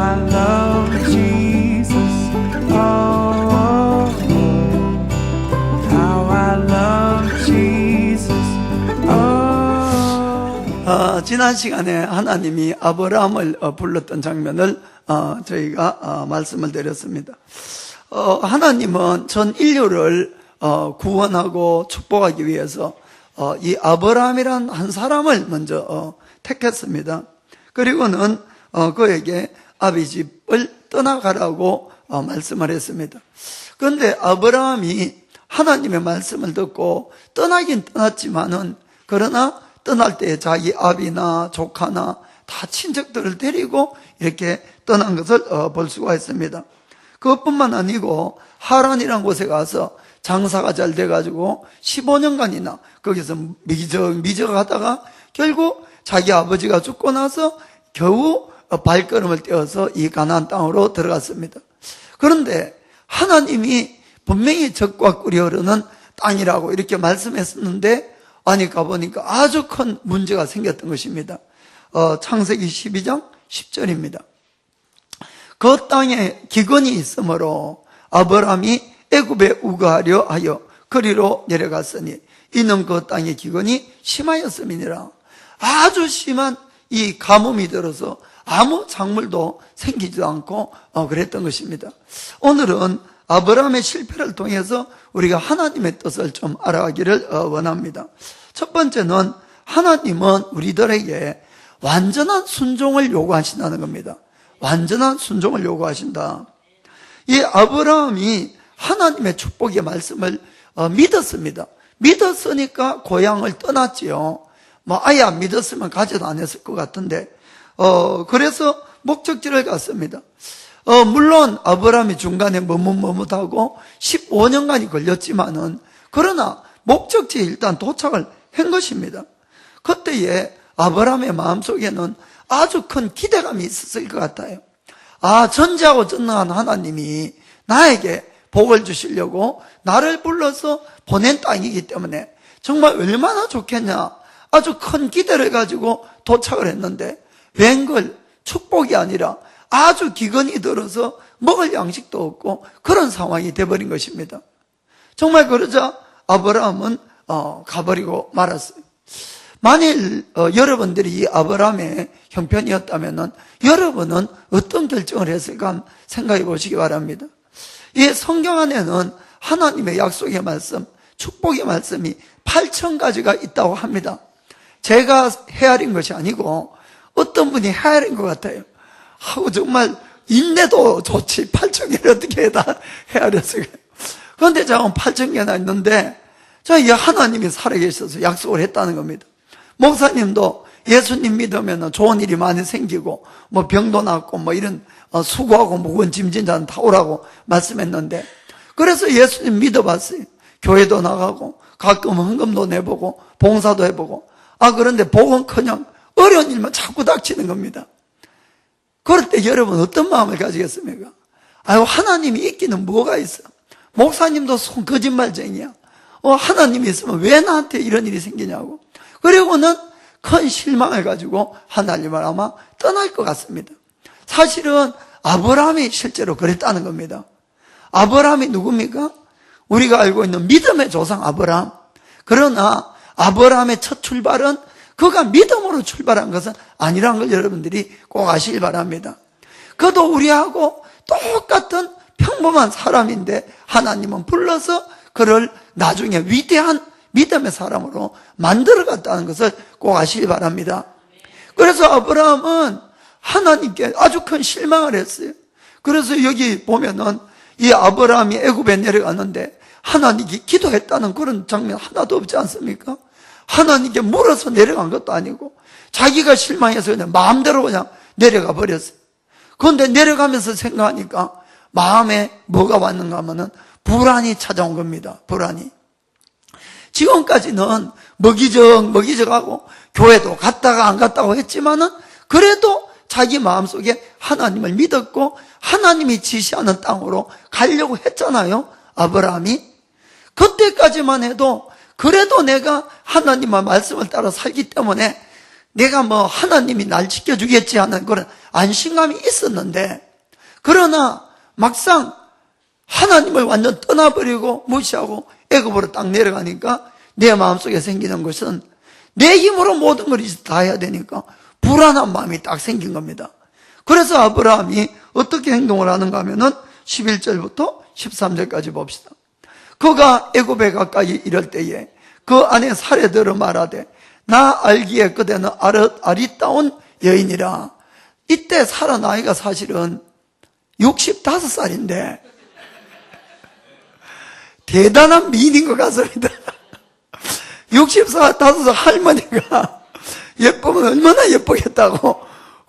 I love Jesus. Oh, how I love Jesus. 지난 시간에 하나님이 아브라함을 불렀던 장면을 저희가 말씀을 드렸습니다. 하나님은 전 인류를 구원하고 축복하기 위해서 이 아브라함이란 한 사람을 먼저 택했습니다. 그리고는 그에게 아비집을 떠나가라고 말씀을 했습니다. 그런데 아브라함이 하나님의 말씀을 듣고 떠나긴 떠났지만은, 그러나 떠날 때 자기 아비나 조카나 다 친척들을 데리고 이렇게 떠난 것을 볼 수가 있습니다. 그것뿐만 아니고 하란이라는 곳에 가서 장사가 잘 돼가지고 15년간이나 거기서 미적 하다가 결국 자기 아버지가 죽고 나서 겨우 발걸음을 떼어서 이 가나안 땅으로 들어갔습니다. 그런데 하나님이 분명히 젖과 꿀이 흐르는 땅이라고 이렇게 말씀했었는데, 아니 가보니까 아주 큰 문제가 생겼던 것입니다. 창세기 12장 10절입니다. 그 땅에 기근이 있으므로 아브라함이 애굽에 우거하려 하여 그리로 내려갔으니 이는 그 땅의 기근이 심하였음이니라. 아주 심한 이 가뭄이 들어서 아무 작물도 생기지도 않고 그랬던 것입니다. 오늘은 아브라함의 실패를 통해서 우리가 하나님의 뜻을 좀 알아가기를 원합니다. 첫 번째는 하나님은 우리들에게 완전한 순종을 요구하신다는 겁니다. 완전한 순종을 요구하신다. 이 아브라함이 하나님의 축복의 말씀을 믿었습니다. 믿었으니까 고향을 떠났지요. 아예 안 믿었으면 가지도 안 했을 것 같은데, 그래서 목적지를 갔습니다. 물론 아브라함이 중간에 머뭇머뭇하고 15년간이 걸렸지만은, 그러나 목적지에 일단 도착을 한 것입니다. 그때에 아브라함의 마음속에는 아주 큰 기대감이 있었을 것 같아요. 전지하고 전능한 하나님이 나에게 복을 주시려고 나를 불러서 보낸 땅이기 때문에 정말 얼마나 좋겠냐, 아주 큰 기대를 가지고 도착을 했는데, 웬걸 축복이 아니라 아주 기근이 들어서 먹을 양식도 없고 그런 상황이 되어버린 것입니다. 정말 그러자 아브라함은 가버리고 말았어요. 만일 여러분들이 이 아브라함의 형편이었다면 여러분은 어떤 결정을 했을까 생각해 보시기 바랍니다. 이 성경 안에는 하나님의 약속의 말씀, 축복의 말씀이 8,000가지가 있다고 합니다. 제가 헤아린 것이 아니고 어떤 분이 헤아린 것 같아요. 정말 인내도 좋지 8,000개를 어떻게 다 헤아렸어요. 그런데 저는 8,000개나 있는데 이 하나님이 살아계셔서 약속을 했다는 겁니다. 목사님도 예수님 믿으면 좋은 일이 많이 생기고 병도 낫고 이런 수고하고 무거운 짐진 자는 다 오라고 말씀했는데, 그래서 예수님 믿어봤어요. 교회도 나가고 가끔 헌금도 내보고 봉사도 해보고. 그런데 복은커녕 어려운 일만 자꾸 닥치는 겁니다. 그럴 때 여러분 어떤 마음을 가지겠습니까? 하나님이 있기는 뭐가 있어? 목사님도 거짓말쟁이야. 하나님이 있으면 왜 나한테 이런 일이 생기냐고. 그리고는 큰 실망을 가지고 하나님을 아마 떠날 것 같습니다. 사실은 아브라함이 실제로 그랬다는 겁니다. 아브라함이 누굽니까? 우리가 알고 있는 믿음의 조상 아브라함. 그러나 아브라함의 첫 출발은 그가 믿음으로 출발한 것은 아니라는 걸 여러분들이 꼭 아시길 바랍니다. 그도 우리하고 똑같은 평범한 사람인데 하나님은 불러서 그를 나중에 위대한 믿음의 사람으로 만들어갔다는 것을 꼭 아시길 바랍니다. 그래서 아브라함은 하나님께 아주 큰 실망을 했어요. 그래서 여기 보면은 이 아브라함이 애굽에 내려갔는데 하나님께 기도했다는 그런 장면 하나도 없지 않습니까? 하나님께 물어서 내려간 것도 아니고 자기가 실망해서 그냥 마음대로 그냥 내려가 버렸어요. 그런데 내려가면서 생각하니까 마음에 뭐가 왔는가 하면은 불안이 찾아온 겁니다. 불안이. 지금까지는 먹이적하고 교회도 갔다가 안 갔다고 했지만은 그래도 자기 마음속에 하나님을 믿었고 하나님이 지시하는 땅으로 가려고 했잖아요. 아브라함이. 그때까지만 해도 그래도 내가 하나님의 말씀을 따라 살기 때문에 내가 뭐 하나님이 날 지켜주겠지 하는 그런 안심감이 있었는데, 그러나 막상 하나님을 완전 떠나버리고 무시하고 애굽으로 딱 내려가니까 내 마음속에 생기는 것은 내 힘으로 모든 걸 이제 다 해야 되니까 불안한 마음이 딱 생긴 겁니다. 그래서 아브라함이 어떻게 행동을 하는가 하면은 11절부터 13절까지 봅시다. 그가 애굽에 가까이 이를 때에 그 안에 사례들어 말하되 나 알기에 그대는 아리따운 여인이라. 이때 사라 나이가 사실은 65살인데 대단한 미인인 것 같습니다. 65살 할머니가 예쁘면 얼마나 예쁘겠다고.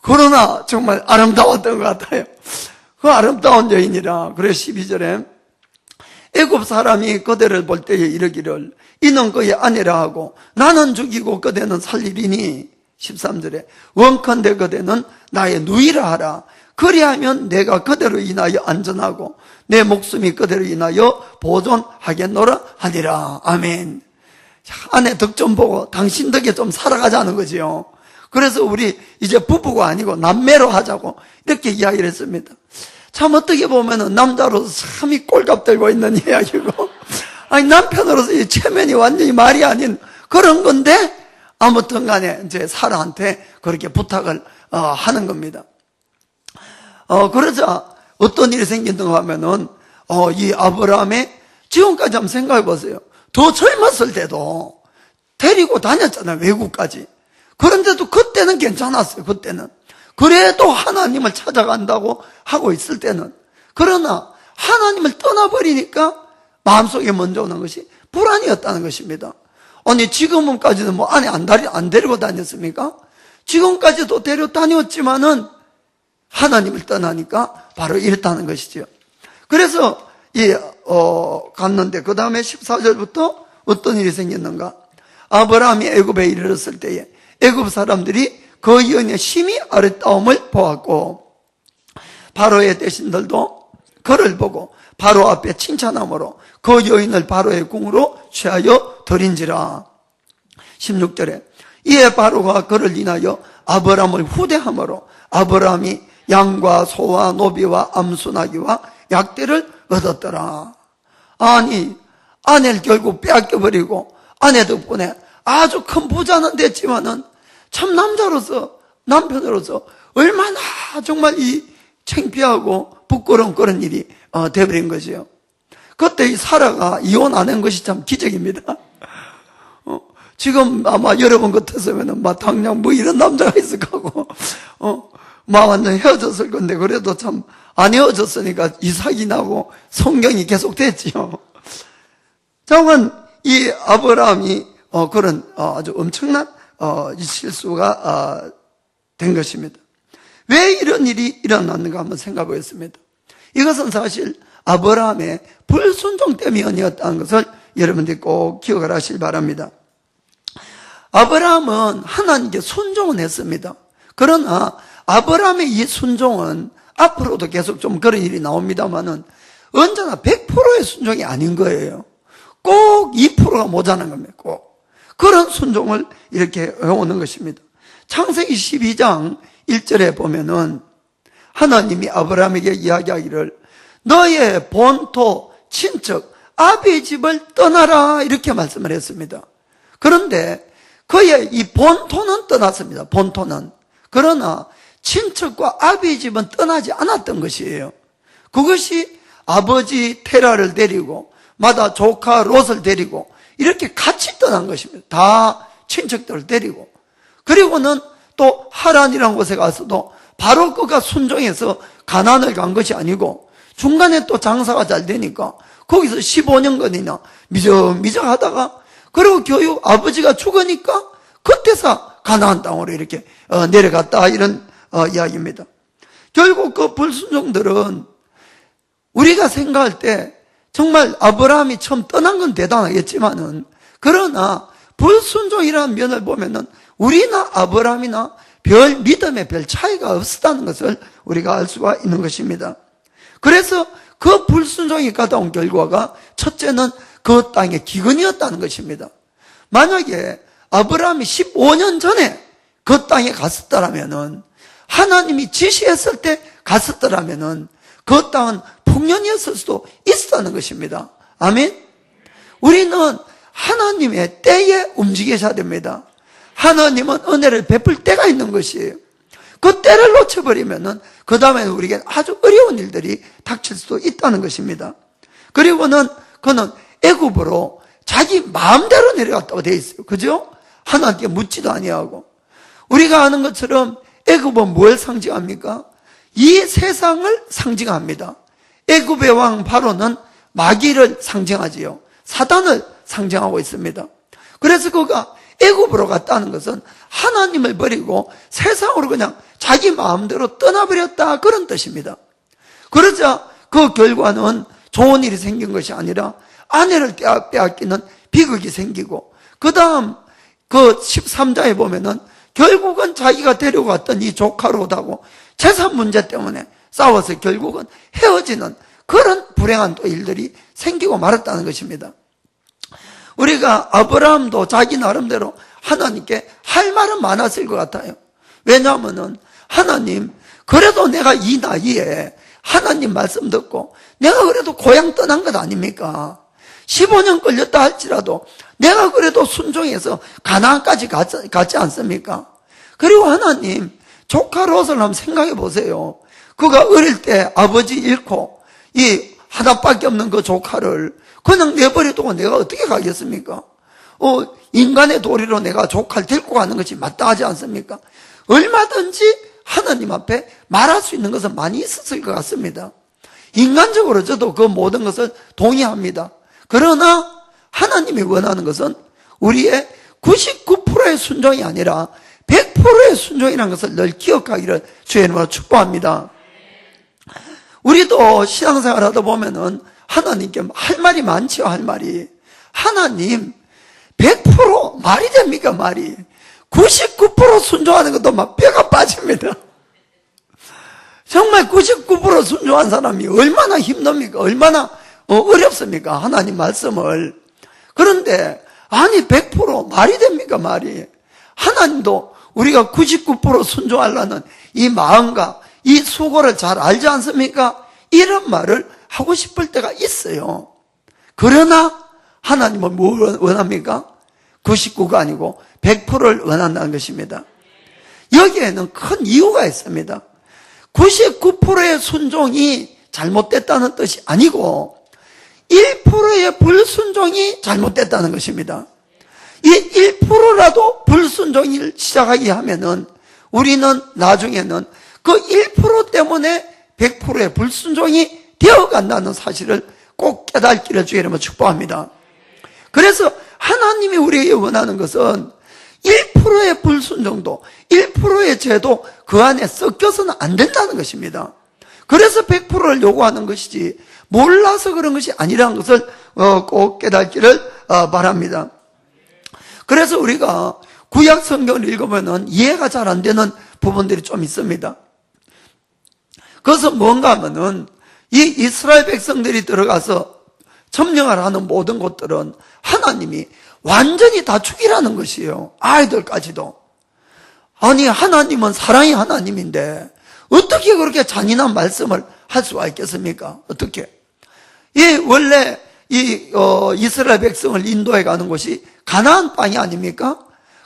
그러나 정말 아름다웠던 것 같아요. 그 아름다운 여인이라. 그래서 12절에 애굽 사람이 그대를 볼 때에 이르기를 이는 그의 아내라 하고 나는 죽이고 그대는 살리리니 13절에 원컨대 그대는 나의 누이라 하라. 그리하면 내가 그대로 인하여 안전하고 내 목숨이 그대로 인하여 보존하겠노라 하니라. 아멘. 아내 덕 좀 보고 당신 덕에 좀 살아가자는 거지요. 그래서 우리 이제 부부가 아니고 남매로 하자고 이렇게 이야기를 했습니다. 참 어떻게 보면은 남자로서 참이 꼴값 들고 있는 이야기고, 아니 남편으로서 이 체면이 완전히 말이 아닌 그런 건데, 아무튼 간에 이제 사라한테 그렇게 부탁을 하는 겁니다. 그러자 어떤 일이 생긴다고 하면은 이 아브라함의 지금까지 한번 생각해 보세요. 더 젊었을 때도 데리고 다녔잖아요, 외국까지. 그런데도 그때는 괜찮았어요. 그때는 그래도 하나님을 찾아간다고 하고 있을 때는. 그러나 하나님을 떠나버리니까 마음속에 먼저 오는 것이 불안이었다는 것입니다. 아니 지금까지는 뭐 아내 안 데리고 다녔습니까? 지금까지도 데려다녔지만은 하나님을 떠나니까 바로 이랬다는 것이죠. 그래서 갔는데 그 다음에 14절부터 어떤 일이 생겼는가? 아브라함이 애굽에 이르렀을 때에 애굽 사람들이 그 여인의 심히 아름다움을 보았고 바로의 대신들도 그를 보고 바로 앞에 칭찬함으로 그 여인을 바로의 궁으로 취하여 드린지라. 16절에 이에 바로가 그를 인하여 아브라함을 후대함으로 아브라함이 양과 소와 노비와 암수나기와 약대를 얻었더라. 아니 아내를 결국 빼앗겨버리고 아내 덕분에 아주 큰 부자는 됐지만은 참 남편으로서 얼마나 정말 이 창피하고 부끄러운 그런 일이 되어버린 거지요. 그때 이 사라가 이혼 안 한 것이 참 기적입니다. 지금 아마 여러분 같았으면은 막 당장 뭐 이런 남자가 있을 거고, 막 완전 헤어졌을 건데 그래도 참 안 헤어졌으니까 이삭이 나고 성경이 계속 됐지요. 정말 이 아브라함이 그런 아주 엄청난 실수가 된 것입니다. 왜 이런 일이 일어났는가 한번 생각해 보겠습니다. 이것은 사실 아브라함의 불순종 때문이었다는 것을 여러분들이 꼭 기억을 하시기 바랍니다. 아브라함은 하나님께 순종은 했습니다. 그러나 아브라함의 이 순종은 앞으로도 계속 좀 그런 일이 나옵니다만은 언제나 100%의 순종이 아닌 거예요. 꼭 2%가 모자란 겁니다. 꼭. 그런 순종을 이렇게 해오는 것입니다. 창세기 12장 1절에 보면은 하나님이 아브라함에게 이야기하기를 너의 본토, 친척, 아비의 집을 떠나라 이렇게 말씀을 했습니다. 그런데 그의 이 본토는 떠났습니다. 본토는. 그러나 친척과 아비의 집은 떠나지 않았던 것이에요. 그것이 아버지 테라를 데리고 마다 조카 롯을 데리고 이렇게 같이 떠난 것입니다. 다 친척들을 데리고. 그리고는 또 하란이라는 곳에 가서도 바로 그가 순종해서 가나안을 간 것이 아니고 중간에 또 장사가 잘 되니까 거기서 15년간이나 미적미적 하다가 그리고 교육 아버지가 죽으니까 그때서 가나안 땅으로 이렇게 내려갔다 이런 이야기입니다. 결국 그 불순종들은 우리가 생각할 때 정말 아브라함이 처음 떠난 건 대단하겠지만은 그러나 불순종이라는 면을 보면은 우리나 아브라함이나 믿음에 별 차이가 없었다는 것을 우리가 알 수가 있는 것입니다. 그래서 그 불순종이 가져온 결과가 첫째는 그 땅의 기근이었다는 것입니다. 만약에 아브라함이 15년 전에 그 땅에 갔었더라면은, 하나님이 지시했을 때 갔었더라면은 그 땅은 풍년이었을 수도 있었다는 것입니다. 아멘. 우리는 하나님의 때에 움직이셔야 됩니다. 하나님은 은혜를 베풀 때가 있는 것이에요. 그 때를 놓쳐버리면은 그 다음에 우리에게 아주 어려운 일들이 닥칠 수도 있다는 것입니다. 그리고는 그는 애굽으로 자기 마음대로 내려갔다고 되어 있어요. 그죠? 하나님께 묻지도 아니하고. 우리가 아는 것처럼 애굽은 뭘 상징합니까? 이 세상을 상징합니다. 애굽의 왕 바로는 마귀를 상징하지요. 사단을 상징하고 있습니다. 그래서 그가 애굽으로 갔다는 것은 하나님을 버리고 세상으로 그냥 자기 마음대로 떠나버렸다, 그런 뜻입니다. 그러자 그 결과는 좋은 일이 생긴 것이 아니라 아내를 빼앗기는 비극이 생기고, 그 다음 그 13장에 보면은 결국은 자기가 데려갔던 이 조카로다고 재산 문제 때문에 싸워서 결국은 헤어지는 그런 불행한 또 일들이 생기고 말았다는 것입니다. 우리가 아브라함도 자기 나름대로 하나님께 할 말은 많았을 것 같아요. 왜냐하면은 하나님, 그래도 내가 이 나이에 하나님 말씀 듣고 내가 그래도 고향 떠난 것 아닙니까? 15년 걸렸다 할지라도 내가 그래도 순종해서 가나안까지 갔지 않습니까? 그리고 하나님, 조카 롯을 한번 생각해 보세요. 그가 어릴 때 아버지 잃고 이 하나밖에 없는 그 조카를 그냥 내버려두고 내가 어떻게 가겠습니까? 인간의 도리로 내가 조카를 데리고 가는 것이 마땅하지 않습니까? 얼마든지 하나님 앞에 말할 수 있는 것은 많이 있었을 것 같습니다. 인간적으로 저도 그 모든 것을 동의합니다. 그러나 하나님이 원하는 것은 우리의 99%의 순종이 아니라 100%의 순종이라는 것을 늘 기억하기를 주의 이름으로 축복합니다. 우리도 신앙생활 하다 보면은 하나님께 할 말이 많지요, 할 말이. 하나님, 100% 말이 됩니까, 말이? 99% 순종하는 것도 막 뼈가 빠집니다. 정말 99% 순종한 사람이 얼마나 힘듭니까? 얼마나 어렵습니까? 하나님 말씀을. 그런데 아니 100% 말이 됩니까, 말이? 하나님도 우리가 99% 순종하려는 이 마음과 이 수고를 잘 알지 않습니까? 이런 말을 하고 싶을 때가 있어요. 그러나 하나님은 뭘 원합니까? 99가 아니고 100%를 원한다는 것입니다. 여기에는 큰 이유가 있습니다. 99%의 순종이 잘못됐다는 뜻이 아니고 1%의 불순종이 잘못됐다는 것입니다. 이 1%라도 불순종을 시작하게 하면은 우리는 나중에는 그 1% 때문에 100%의 불순종이 되어간다는 사실을 꼭 깨닫기를 주의 이름으로 축복합니다. 그래서 하나님이 우리에게 원하는 것은 1%의 불순종도 1%의 죄도 그 안에 섞여서는 안 된다는 것입니다. 그래서 100%를 요구하는 것이지 몰라서 그런 것이 아니라는 것을 꼭 깨닫기를 바랍니다. 그래서 우리가 구약 성경을 읽으면 이해가 잘 안 되는 부분들이 좀 있습니다. 그것은 뭔가 하면은 이 이스라엘 백성들이 들어가서 점령을 하는 모든 곳들은 하나님이 완전히 다 죽이라는 것이에요. 아이들까지도. 아니 하나님은 사랑의 하나님인데 어떻게 그렇게 잔인한 말씀을 할 수가 있겠습니까? 어떻게? 원래 이스라엘 백성을 인도해 가는 곳이 가나안 땅이 아닙니까?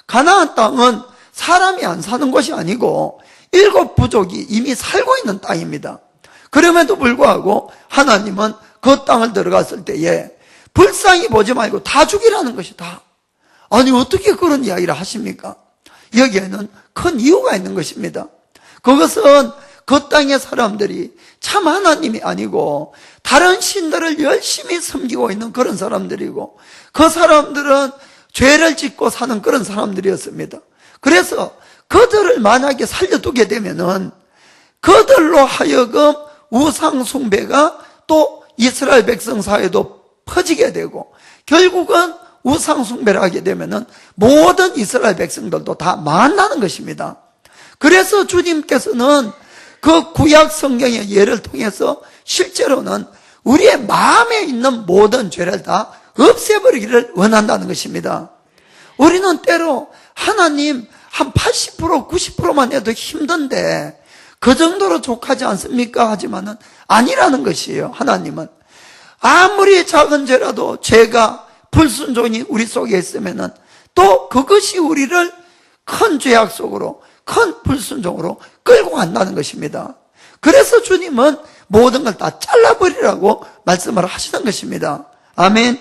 가나안 땅은 사람이 안 사는 곳이 아니고 7 부족이 이미 살고 있는 땅입니다. 그럼에도 불구하고 하나님은 그 땅을 들어갔을 때에 불쌍히 보지 말고 다 죽이라는 것이 다. 아니 어떻게 그런 이야기를 하십니까? 여기에는 큰 이유가 있는 것입니다. 그것은 그 땅의 사람들이 참 하나님이 아니고 다른 신들을 열심히 섬기고 있는 그런 사람들이고 그 사람들은 죄를 짓고 사는 그런 사람들이었습니다. 그래서 그들을 만약에 살려두게 되면은 그들로 하여금 우상 숭배가 또 이스라엘 백성 사이에도 퍼지게 되고 결국은 우상 숭배를 하게 되면은 모든 이스라엘 백성들도 다 망한다는 것입니다. 그래서 주님께서는 그 구약 성경의 예를 통해서 실제로는 우리의 마음에 있는 모든 죄를 다 없애버리기를 원한다는 것입니다. 우리는 때로 하나님 한 80%, 90%만 해도 힘든데 그 정도로 족하지 않습니까? 하지만은 아니라는 것이에요. 하나님은 아무리 작은 죄라도 죄가 불순종이 우리 속에 있으면은 또 그것이 우리를 큰 죄악 속으로, 큰 불순종으로 끌고 간다는 것입니다. 그래서 주님은 모든 걸 다 잘라버리라고 말씀을 하시는 것입니다. 아멘.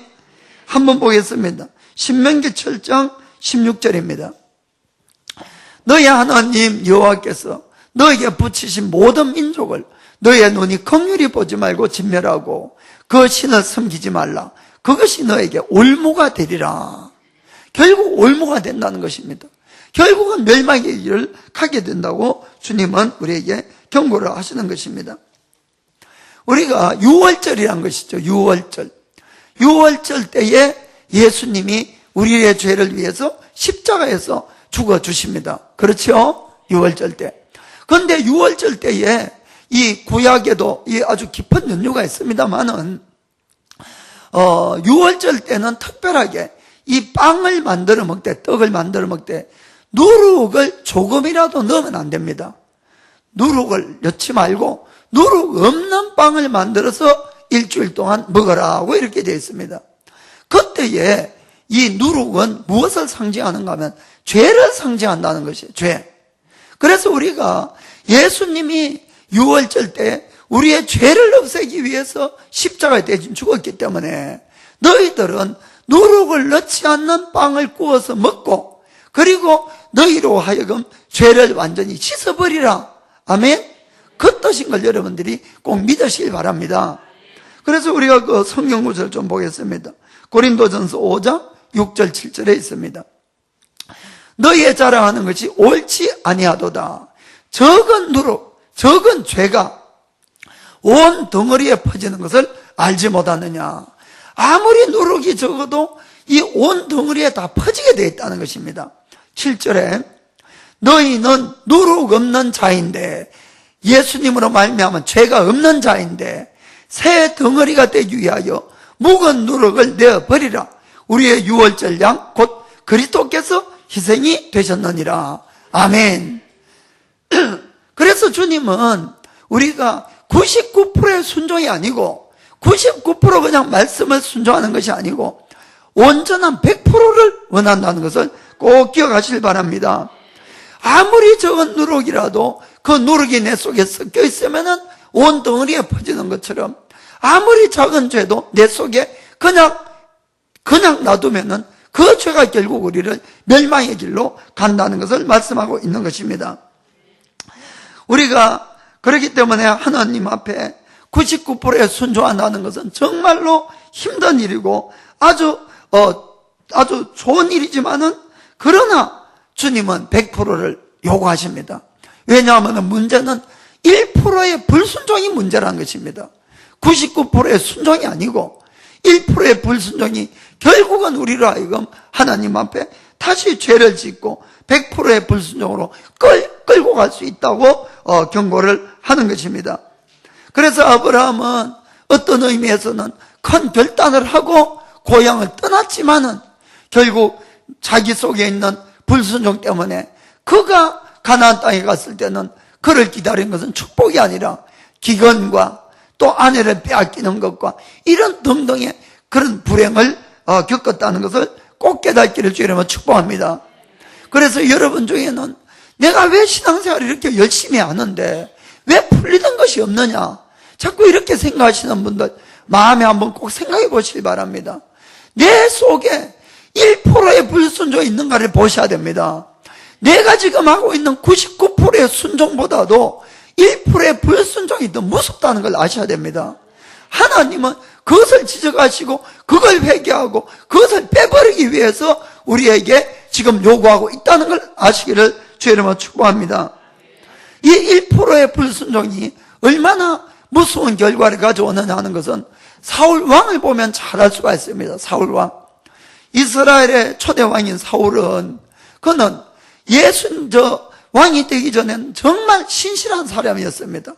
한번 보겠습니다. 신명기 7장 16절입니다. 너희 하나님 여호와께서 너에게 붙이신 모든 민족을 너의 눈이 긍휼히 보지 말고 진멸하고 그 신을 섬기지 말라. 그것이 너에게 올무가 되리라. 결국 올무가 된다는 것입니다. 결국은 멸망의 길을 가게 된다고 주님은 우리에게 경고를 하시는 것입니다. 우리가 유월절이란 것이죠. 유월절. 유월절 때에 예수님이 우리의 죄를 위해서 십자가에서 죽어주십니다. 그렇죠? 유월절 때. 그런데 유월절 때에 이 구약에도 이 아주 깊은 연유가 있습니다만은, 유월절 때는 특별하게 이 빵을 만들어 먹되, 떡을 만들어 먹되, 누룩을 조금이라도 넣으면 안 됩니다. 누룩을 넣지 말고, 누룩 없는 빵을 만들어서 일주일 동안 먹으라고 이렇게 되어 있습니다. 그때에 이 누룩은 무엇을 상징하는가 하면 죄를 상징한다는 것이에요. 죄. 그래서 우리가 예수님이 유월절 때 우리의 죄를 없애기 위해서 십자가에 대신 죽었기 때문에 너희들은 누룩을 넣지 않는 빵을 구워서 먹고 그리고 너희로 하여금 죄를 완전히 씻어버리라. 아멘. 그 뜻인 걸 여러분들이 꼭 믿으시길 바랍니다. 그래서 우리가 그 성경 구절을 좀 보겠습니다. 고린도전서 5장 6절 7절에 있습니다. 너희의 자랑하는 것이 옳지 아니하도다. 적은 누룩, 적은 죄가 온 덩어리에 퍼지는 것을 알지 못하느냐. 아무리 누룩이 적어도 이 온 덩어리에 다 퍼지게 되어 있다는 것입니다. 7절에 너희는 누룩 없는 자인데, 예수님으로 말미암은 죄가 없는 자인데 새 덩어리가 되기 위하여 묵은 누룩을 내어버리라. 우리의 유월절 양 곧 그리스도께서 희생이 되셨느니라. 아멘. 그래서 주님은 우리가 99%의 순종이 아니고 99% 그냥 말씀을 순종하는 것이 아니고 온전한 100%를 원한다는 것을 꼭 기억하시길 바랍니다. 아무리 적은 누룩이라도 그 누룩이 내 속에 섞여 있으면은 온 덩어리에 퍼지는 것처럼 아무리 작은 죄도 내 속에 그냥 놔두면은 그 죄가 결국 우리를 멸망의 길로 간다는 것을 말씀하고 있는 것입니다. 우리가 그렇기 때문에 하나님 앞에 99%에 순종한다는 것은 정말로 힘든 일이고 아주 좋은 일이지만은 그러나 주님은 100%를 요구하십니다. 왜냐하면 문제는 1%의 불순종이 문제라는 것입니다. 99%의 순종이 아니고 1%의 불순종이 결국은 우리로 하여금 하나님 앞에 다시 죄를 짓고 100%의 불순종으로 끌고 갈 수 있다고 경고를 하는 것입니다. 그래서 아브라함은 어떤 의미에서는 큰 결단을 하고 고향을 떠났지만은 결국 자기 속에 있는 불순종 때문에 그가 가나안 땅에 갔을 때는 그를 기다린 것은 축복이 아니라 기근과 또 아내를 빼앗기는 것과 이런 등등의 그런 불행을 겪었다는 것을 꼭 깨닫기를 주님은 축복합니다. 그래서 여러분 중에는 내가 왜 신앙생활을 이렇게 열심히 하는데 왜 풀리는 것이 없느냐, 자꾸 이렇게 생각하시는 분들 마음에 한번 꼭 생각해 보시기 바랍니다. 내 속에 1%의 불순종이 있는가를 보셔야 됩니다. 내가 지금 하고 있는 99%의 순종보다도 1%의 불순종이 더 무섭다는 걸 아셔야 됩니다. 하나님은 그것을 지적하시고 그걸 회개하고 그것을 빼버리기 위해서 우리에게 지금 요구하고 있다는 걸 아시기를 주의 이름으로 축복합니다. 이 1%의 불순종이 얼마나 무서운 결과를 가져오느냐 하는 것은 사울 왕을 보면 잘 알 수가 있습니다. 사울 왕. 이스라엘의 초대 왕인 사울은 그는 왕이 되기 전에는 정말 신실한 사람이었습니다.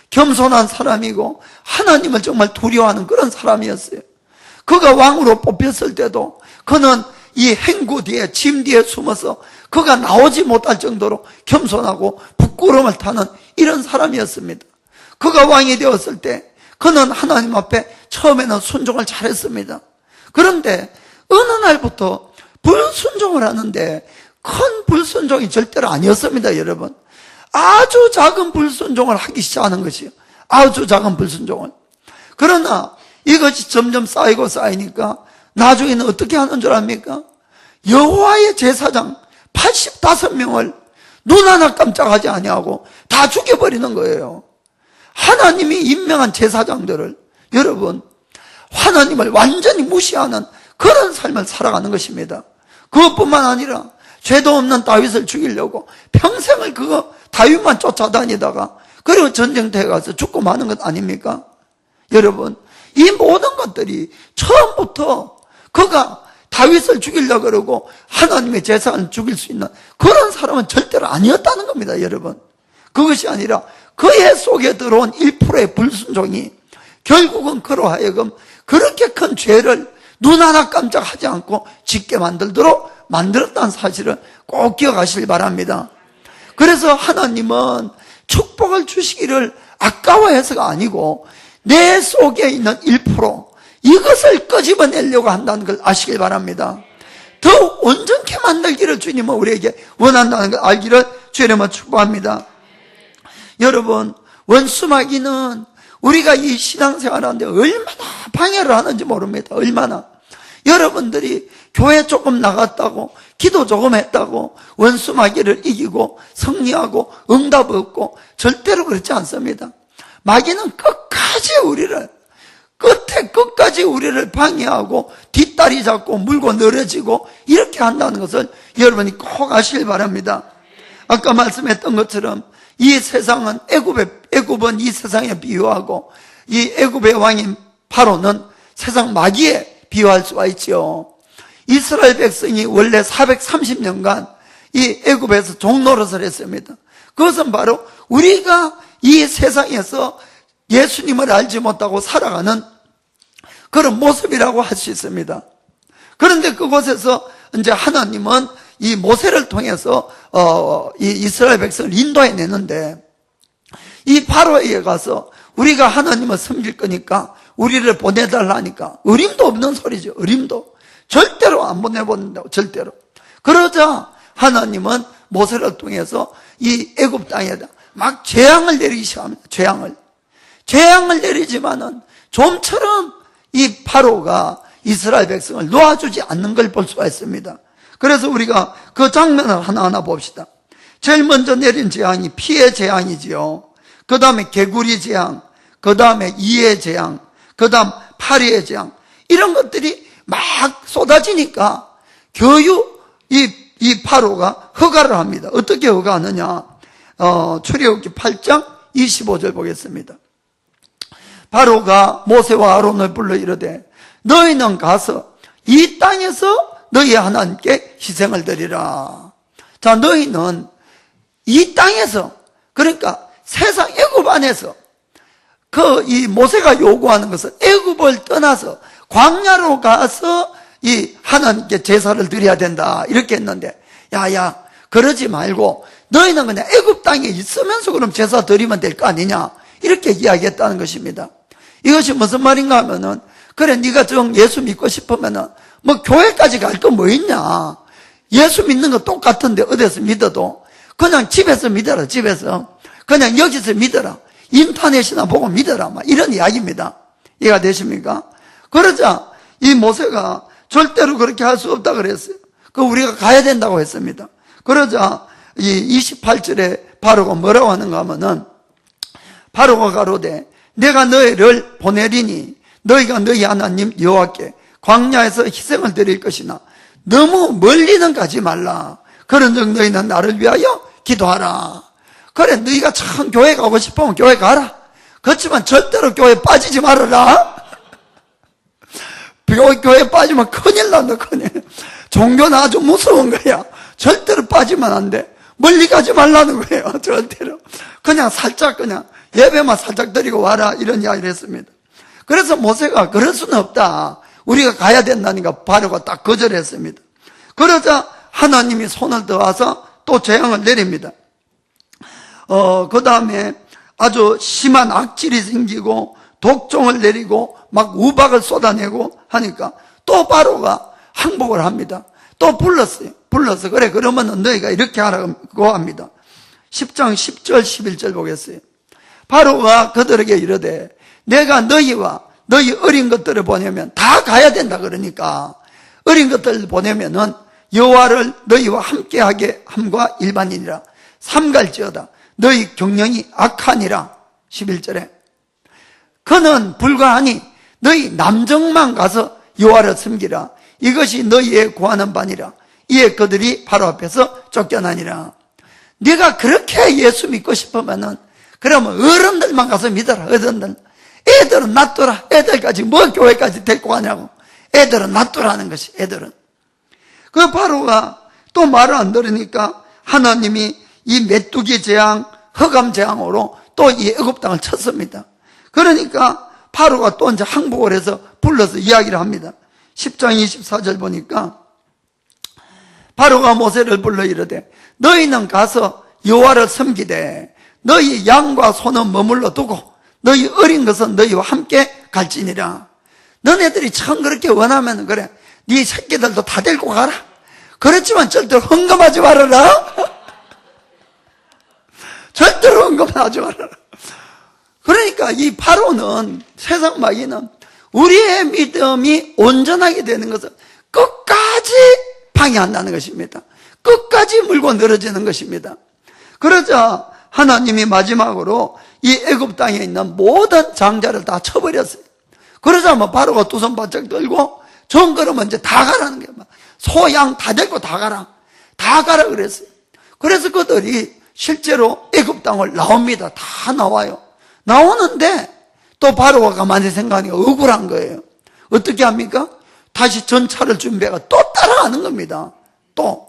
겸손한 사람이고 하나님을 정말 두려워하는 그런 사람이었어요. 그가 왕으로 뽑혔을 때도 그는 이 행구 뒤에, 짐 뒤에 숨어서 그가 나오지 못할 정도로 겸손하고 부끄러움을 타는 이런 사람이었습니다. 그가 왕이 되었을 때 그는 하나님 앞에 처음에는 순종을 잘했습니다. 그런데 어느 날부터 불순종을 하는데 큰 불순종이 절대로 아니었습니다, 여러분. 아주 작은 불순종을 하기 시작하는 것이요. 아주 작은 불순종을. 그러나 이것이 점점 쌓이고 쌓이니까 나중에는 어떻게 하는 줄 압니까? 여호와의 제사장 85명을 눈 하나 깜짝하지 아니하고 다 죽여버리는 거예요. 하나님이 임명한 제사장들을, 여러분, 하나님을 완전히 무시하는 그런 삶을 살아가는 것입니다. 그것뿐만 아니라 죄도 없는 다윗을 죽이려고 평생을 다윗만 쫓아다니다가 그리고 전쟁터에 가서 죽고 마는 것 아닙니까? 여러분, 이 모든 것들이 처음부터 그가 다윗을 죽이려고 그러고 하나님의 제사장을 죽일 수 있는 그런 사람은 절대로 아니었다는 겁니다, 여러분. 그것이 아니라 그의 속에 들어온 1%의 불순종이 결국은 그로 하여금 그렇게 큰 죄를 눈 하나 깜짝하지 않고 짓게 만들도록 만들었다는 사실을 꼭 기억하시길 바랍니다. 그래서 하나님은 축복을 주시기를 아까워해서가 아니고 내 속에 있는 1% 이것을 끄집어내려고 한다는 걸 아시길 바랍니다. 더 온전케 만들기를 주님은 우리에게 원한다는 걸 알기를 주님은 축복합니다. 여러분, 원수마귀는 우리가 이 신앙생활하는데 얼마나 방해를 하는지 모릅니다. 얼마나. 여러분들이 교회 조금 나갔다고, 기도 조금 했다고 원수마귀를 이기고 승리하고 응답 얻고 절대로 그렇지 않습니다. 마귀는 끝까지 우리를 방해하고 뒷다리 잡고 물고 늘어지고 이렇게 한다는 것을 여러분이 꼭 아시길 바랍니다. 아까 말씀했던 것처럼 이 세상은 애굽은 이 세상에 비유하고 이 애굽의 왕인 바로는 세상 마귀에 비유할 수가 있지요. 이스라엘 백성이 원래 430년간 이 애굽에서 종노릇을 했습니다. 그것은 바로 우리가 이 세상에서 예수님을 알지 못하고 살아가는 그런 모습이라고 할 수 있습니다. 그런데 그곳에서 이제 하나님은 이 모세를 통해서 이 이스라엘 백성을 인도해내는데 이 바로에게 가서 우리가 하나님을 섬길 거니까 우리를 보내달라니까 어림도 없는 소리죠. 어림도. 절대로 안 보내본다고, 절대로. 그러자 하나님은 모세를 통해서 이 애굽 땅에다 막 재앙을 내리기 시작합니다. 재앙을 내리지만은 좀처럼 이 바로가 이스라엘 백성을 놓아주지 않는 걸 볼 수가 있습니다. 그래서 우리가 그 장면을 하나하나 봅시다. 제일 먼저 내린 재앙이 피의 재앙이지요. 그 다음에 개구리 재앙, 그 다음에 이의 재앙, 그 다음 파리의 재앙, 이런 것들이 막 쏟아지니까 겨우 이 바로가 허가를 합니다. 어떻게 허가하느냐? 출애굽기 8장 25절 보겠습니다. 바로가 모세와 아론을 불러 이르되 너희는 가서 이 땅에서 너희 하나님께 희생을 드리라. 자, 너희는 이 땅에서, 그러니까 세상 애굽 안에서 이 모세가 요구하는 것은 애굽을 떠나서 광야로 가서 이 하나님께 제사를 드려야 된다 이렇게 했는데, 야야 그러지 말고 너희는 그냥 애굽 땅에 있으면서 그럼 제사 드리면 될 거 아니냐 이렇게 이야기했다는 것입니다. 이것이 무슨 말인가 하면은, 그래 네가 좀 예수 믿고 싶으면은 뭐 교회까지 갈 거 뭐 있냐, 예수 믿는 거 똑같은데 어디서 믿어도 그냥 집에서 믿어라. 집에서 그냥 여기서 믿어라. 인터넷이나 보고 믿어라. 막 이런 이야기입니다. 이해가 되십니까? 그러자 이 모세가 절대로 그렇게 할 수 없다 그랬어요. 우리가 가야 된다고 했습니다. 그러자 이 28절에 바로가 뭐라고 하는가 하면은, 바로가 가로되 내가 너희를 보내리니 너희가 너희 하나님 여호와께 광야에서 희생을 드릴 것이나 너무 멀리는 가지 말라. 그런즉 너희는 나를 위하여 기도하라. 그래 너희가 참 교회 가고 싶으면 교회 가라. 그렇지만 절대로 교회 빠지지 말아라. 교회 빠지면 큰일 난다. 큰일. 종교는 아주 무서운 거야. 절대로 빠지면 안 돼. 멀리 가지 말라는 거예요. 절대로. 그냥 살짝 그냥 예배만 살짝 드리고 와라 이런 이야기를 했습니다. 그래서 모세가 그럴 수는 없다. 우리가 가야 된다니까 바로가 딱 거절했습니다. 그러자 하나님이 손을 더와서 또 재앙을 내립니다. 그 다음에 아주 심한 악질이 생기고 독종을 내리고 막 우박을 쏟아내고 하니까 또 바로가 항복을 합니다. 또 불렀어요. 불러서 그래 그러면 너희가 이렇게 하라고 합니다. 10장 10절 11절 보겠어요. 바로가 그들에게 이르되 내가 너희와 너희 어린 것들을 보내면 다 가야 된다 그러니까 어린 것들을 보내면은 여호와를 너희와 함께하게 함과 일반이니라. 삼갈지어다 너희 경영이 악하니라. 11절에 그는 불가하니 너희 남정만 가서 여호와를 섬기라. 이것이 너희의 구하는 바니라. 이에 그들이 바로 앞에서 쫓겨나니라. 네가 그렇게 예수 믿고 싶으면은 그러면 어른들만 가서 믿어라. 어른들. 애들은 놔둬라. 애들까지 뭐 교회까지 데리고 가냐고. 애들은 놔두라는 것이. 애들은. 그 바로가 또 말을 안 들으니까 하나님이 이 메뚜기 재앙, 흑암 재앙으로 또 이 애굽 땅을 쳤습니다. 그러니까 바로가 또 이제 항복을 해서 불러서 이야기를 합니다. 10장 24절 보니까 바로가 모세를 불러 이르되 너희는 가서 여호와를 섬기되 너희 양과 소는 머물러 두고 너희 어린 것은 너희와 함께 갈지니라. 너네들이 참 그렇게 원하면 그래 네 새끼들도 다 데리고 가라. 그렇지만 절대로 헌금하지 말아라. 절대로 헌금하지 말아라. 그러니까 이 바로는 세상 마귀는 우리의 믿음이 온전하게 되는 것을 끝까지 방해한다는 것입니다. 끝까지 물고 늘어지는 것입니다. 그러자 하나님이 마지막으로 이 애굽 땅에 있는 모든 장자를 다 쳐버렸어요. 그러자 뭐 바로가 두 손 바짝 들고 정거로 이제 다 가라는 거예요. 소, 양 다 데리고 다 가라. 다 가라 그랬어요. 그래서 그들이 실제로 애굽 땅을 나옵니다. 다 나와요. 나오는데 또 바로가 가만히 생각하니까 억울한 거예요. 어떻게 합니까? 다시 전차를 준비해가 또 따라가는 겁니다. 또.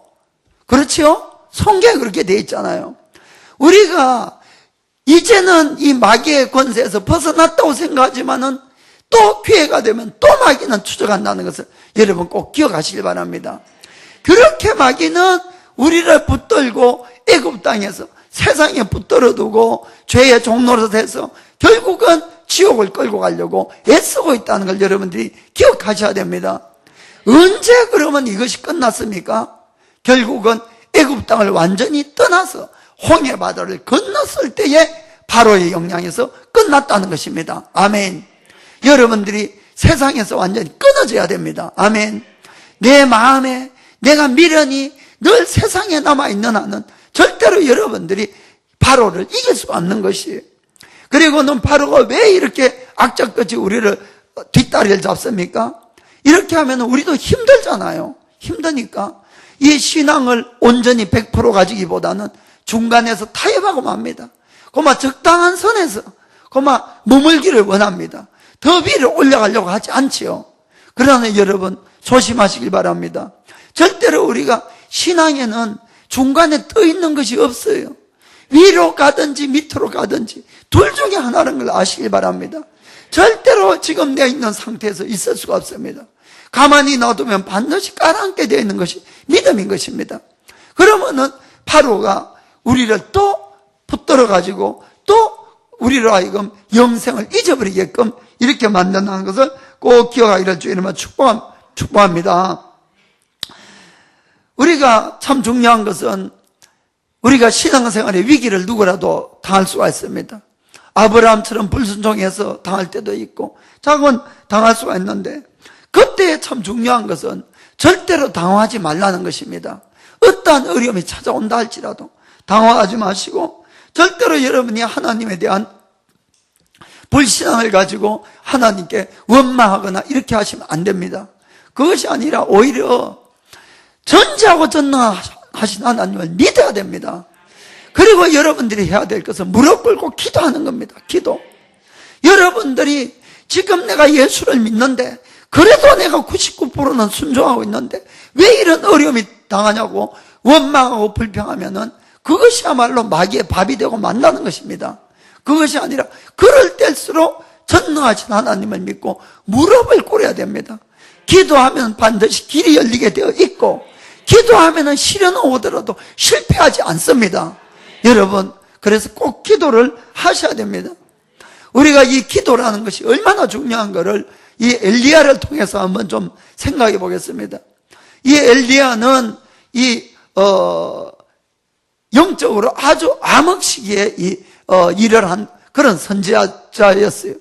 그렇지요? 성경에 그렇게 돼 있잖아요. 우리가 이제는 이 마귀의 권세에서 벗어났다고 생각하지만은 또 기회가 되면 또 마귀는 추적한다는 것을 여러분 꼭 기억하시길 바랍니다. 그렇게 마귀는 우리를 붙들고 애굽 땅에서 세상에 붙들어 두고 죄의 종로로 돼서 결국은 지옥을 끌고 가려고 애쓰고 있다는 걸 여러분들이 기억하셔야 됩니다. 언제 그러면 이것이 끝났습니까? 결국은 애굽 땅을 완전히 떠나서 홍해 바다를 건넜을 때에 바로의 영향에서 끝났다는 것입니다. 아멘. 여러분들이 세상에서 완전히 끊어져야 됩니다. 아멘. 내 마음에 내가 미련이 늘 세상에 남아있는 한은 절대로 여러분들이 바로를 이길 수 없는 것이에요. 그리고는 바로가 왜 이렇게 악착같이 우리를 뒷다리를 잡습니까? 이렇게 하면 우리도 힘들잖아요. 힘드니까 이 신앙을 온전히 100% 가지기보다는 중간에서 타협하고 맙니다. 그만 적당한 선에서 그만 머물기를 원합니다. 더 위로 올라가려고 하지 않지요. 그러나 여러분 조심하시길 바랍니다. 절대로 우리가 신앙에는 중간에 떠 있는 것이 없어요. 위로 가든지 밑으로 가든지 둘 중에 하나라는 걸 아시길 바랍니다. 절대로 지금 내 있는 상태에서 있을 수가 없습니다. 가만히 놔두면 반드시 깔아앉게 되어 있는 것이 믿음인 것입니다. 그러면은 바로가 우리를 또 붙들어 가지고 또 우리로 하여금 영생을 잊어버리게끔 이렇게 만든다는 것을 꼭 기억하기를 주의 이름으로 축복합니다. 우리가 참 중요한 것은 우리가 신앙생활의 위기를 누구라도 당할 수가 있습니다. 아브라함처럼 불순종해서 당할 때도 있고 자건 당할 수가 있는데 그때 참 중요한 것은 절대로 당황하지 말라는 것입니다. 어떠한 어려움이 찾아온다 할지라도 당황하지 마시고 절대로 여러분이 하나님에 대한 불신앙을 가지고 하나님께 원망하거나 이렇게 하시면 안 됩니다. 그것이 아니라 오히려 전지하고 전능하신 하나님을 믿어야 됩니다. 그리고 여러분들이 해야 될 것은 무릎 꿇고 기도하는 겁니다. 기도. 여러분들이 지금 내가 예수를 믿는데 그래도 내가 99%는 순종하고 있는데 왜 이런 어려움이 당하냐고 원망하고 불평하면은 그것이야말로 마귀의 밥이 되고 만나는 것입니다. 그것이 아니라 그럴 때일수록 전능하신 하나님을 믿고 무릎을 꿇어야 됩니다. 기도하면 반드시 길이 열리게 되어 있고 기도하면은 시련은 오더라도 실패하지 않습니다. 여러분, 그래서 꼭 기도를 하셔야 됩니다. 우리가 이 기도라는 것이 얼마나 중요한 것을 이 엘리야를 통해서 한번 좀 생각해 보겠습니다. 이 엘리야는 영적으로 아주 암흑 시기에 일을 한 그런 선지자였어요.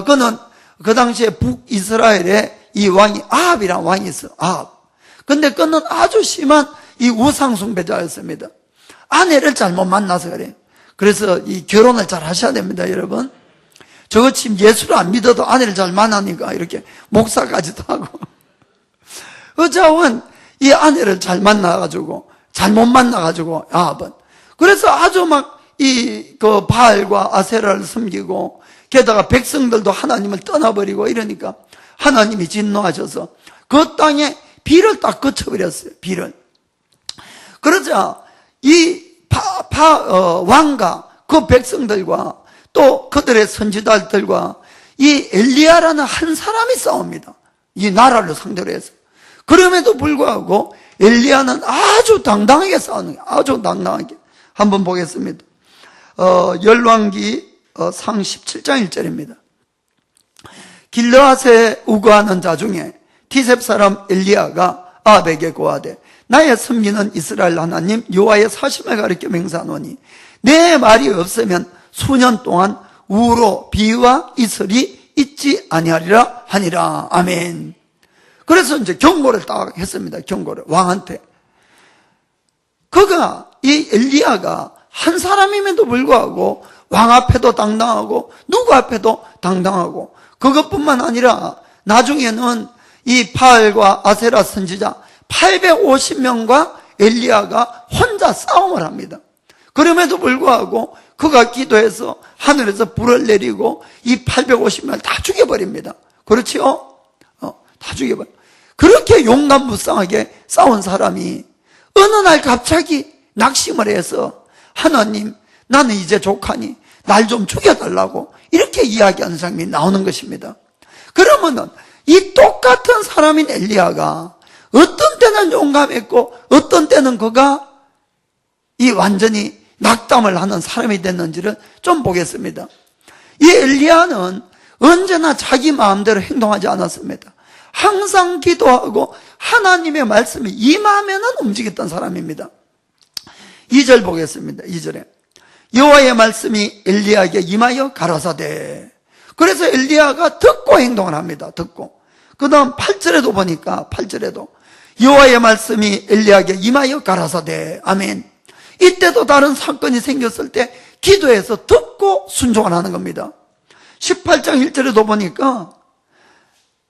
그는 그 당시에 북이스라엘에 이 왕이 아합이라는 왕이 있어요. 아합. 근데 그는 아주 심한 이 우상숭배자였습니다. 아내를 잘못 만나서 그래요. 그래서 이 결혼을 잘 하셔야 됩니다, 여러분. 저같이 예수를 안 믿어도 아내를 잘 만나니까 이렇게 목사까지도 하고. 어자원 이 아내를 잘 만나가지고, 잘못 만나가지고, 아합은. 그래서 아주 그 바알과 아세라를 섬기고, 게다가 백성들도 하나님을 떠나버리고 이러니까 하나님이 진노하셔서 그 땅에 비를 딱 그쳐버렸어요, 비를. 그러자 이 왕과 그 백성들과 또 그들의 선지자들과 이 엘리야라는 한 사람이 싸웁니다. 이 나라를 상대로 해서. 그럼에도 불구하고 엘리야는 아주 당당하게 싸우는 거예요. 아주 당당하게. 한번 보겠습니다. 열왕기 상 17장 1절입니다. 길르앗에 우거하는 자 중에 티셉 사람 엘리야가 아합에게 고하되 나의 섬기는 이스라엘 하나님 여호와의 사심을 가리켜 맹세하노니 내 말이 없으면 수년 동안 우로 비와 이슬이 있지 아니하리라 하니라. 아멘. 그래서 이제 경고를 딱 했습니다. 경고를 왕한테. 그가 이 엘리야가 한 사람임에도 불구하고 왕 앞에도 당당하고 누구 앞에도 당당하고 그것뿐만 아니라 나중에는 이 바알과 아세라 선지자 850명과 엘리야가 혼자 싸움을 합니다. 그럼에도 불구하고 그가 기도해서 하늘에서 불을 내리고 이 850명을 다 죽여버립니다. 그렇지요? 다 죽여버려. 그렇게 용감무쌍하게 싸운 사람이 어느 날 갑자기 낙심을 해서 하나님, 나는 이제 족하니 날 좀 죽여달라고 이렇게 이야기하는 장면이 나오는 것입니다. 그러면은 이 똑같은 사람인 엘리야가 어떤 때는 용감했고 어떤 때는 그가 이 완전히 낙담을 하는 사람이 됐는지를 좀 보겠습니다. 이 엘리야는 언제나 자기 마음대로 행동하지 않았습니다. 항상 기도하고 하나님의 말씀이 임하면은 움직였던 사람입니다. 2절 보겠습니다. 2절에 여호와의 말씀이 엘리야에게 임하여 가라사대. 그래서 엘리야가 듣고 행동을 합니다. 듣고. 그 다음 8절에도 보니까 8절에도 여호와의 말씀이 엘리야에게 임하여 가라사대. 아멘. 이때도 다른 사건이 생겼을 때 기도해서 듣고 순종을 하는 겁니다. 18장 1절에도 보니까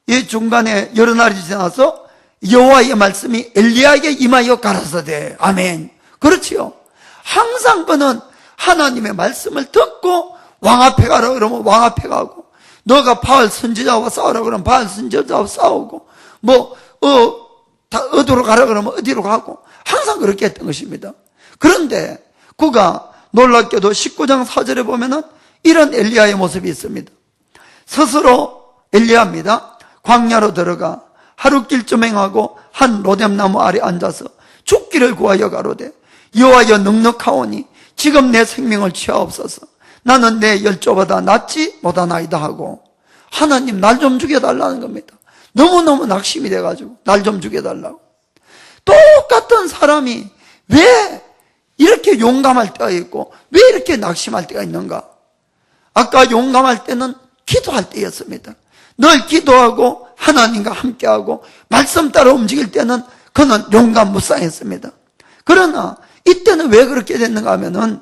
이 중간에 여러 날이 지나서 여호와의 말씀이 엘리야에게 임하여 가라사대. 아멘. 그렇지요. 항상 그는 하나님의 말씀을 듣고 왕 앞에 가라 그러면 왕 앞에 가고, 너가 바알 선지자와 싸우라 그러면 바알 선지자와 싸우고, 어디로 가라 그러면 어디로 가고, 항상 그렇게 했던 것입니다. 그런데 그가 놀랍게도 19장 4절에 보면은 이런 엘리야의 모습이 있습니다. 스스로 엘리야입니다. 광야로 들어가 하룻길쯤 행하고 한 로뎀나무 아래 앉아서 죽기를 구하여 가로되 여호와여 넉넉하오니 지금 내 생명을 취하옵소서. 나는 내 열조보다 낫지 못하나이다 하고, 하나님 날 좀 죽여달라는 겁니다. 너무너무 낙심이 돼가지고 날 좀 죽여달라고. 똑같은 사람이 왜 이렇게 용감할 때가 있고 왜 이렇게 낙심할 때가 있는가? 아까 용감할 때는 기도할 때였습니다. 늘 기도하고 하나님과 함께하고 말씀 따라 움직일 때는 그는 용감무쌍했습니다. 그러나 이때는 왜 그렇게 됐는가 하면은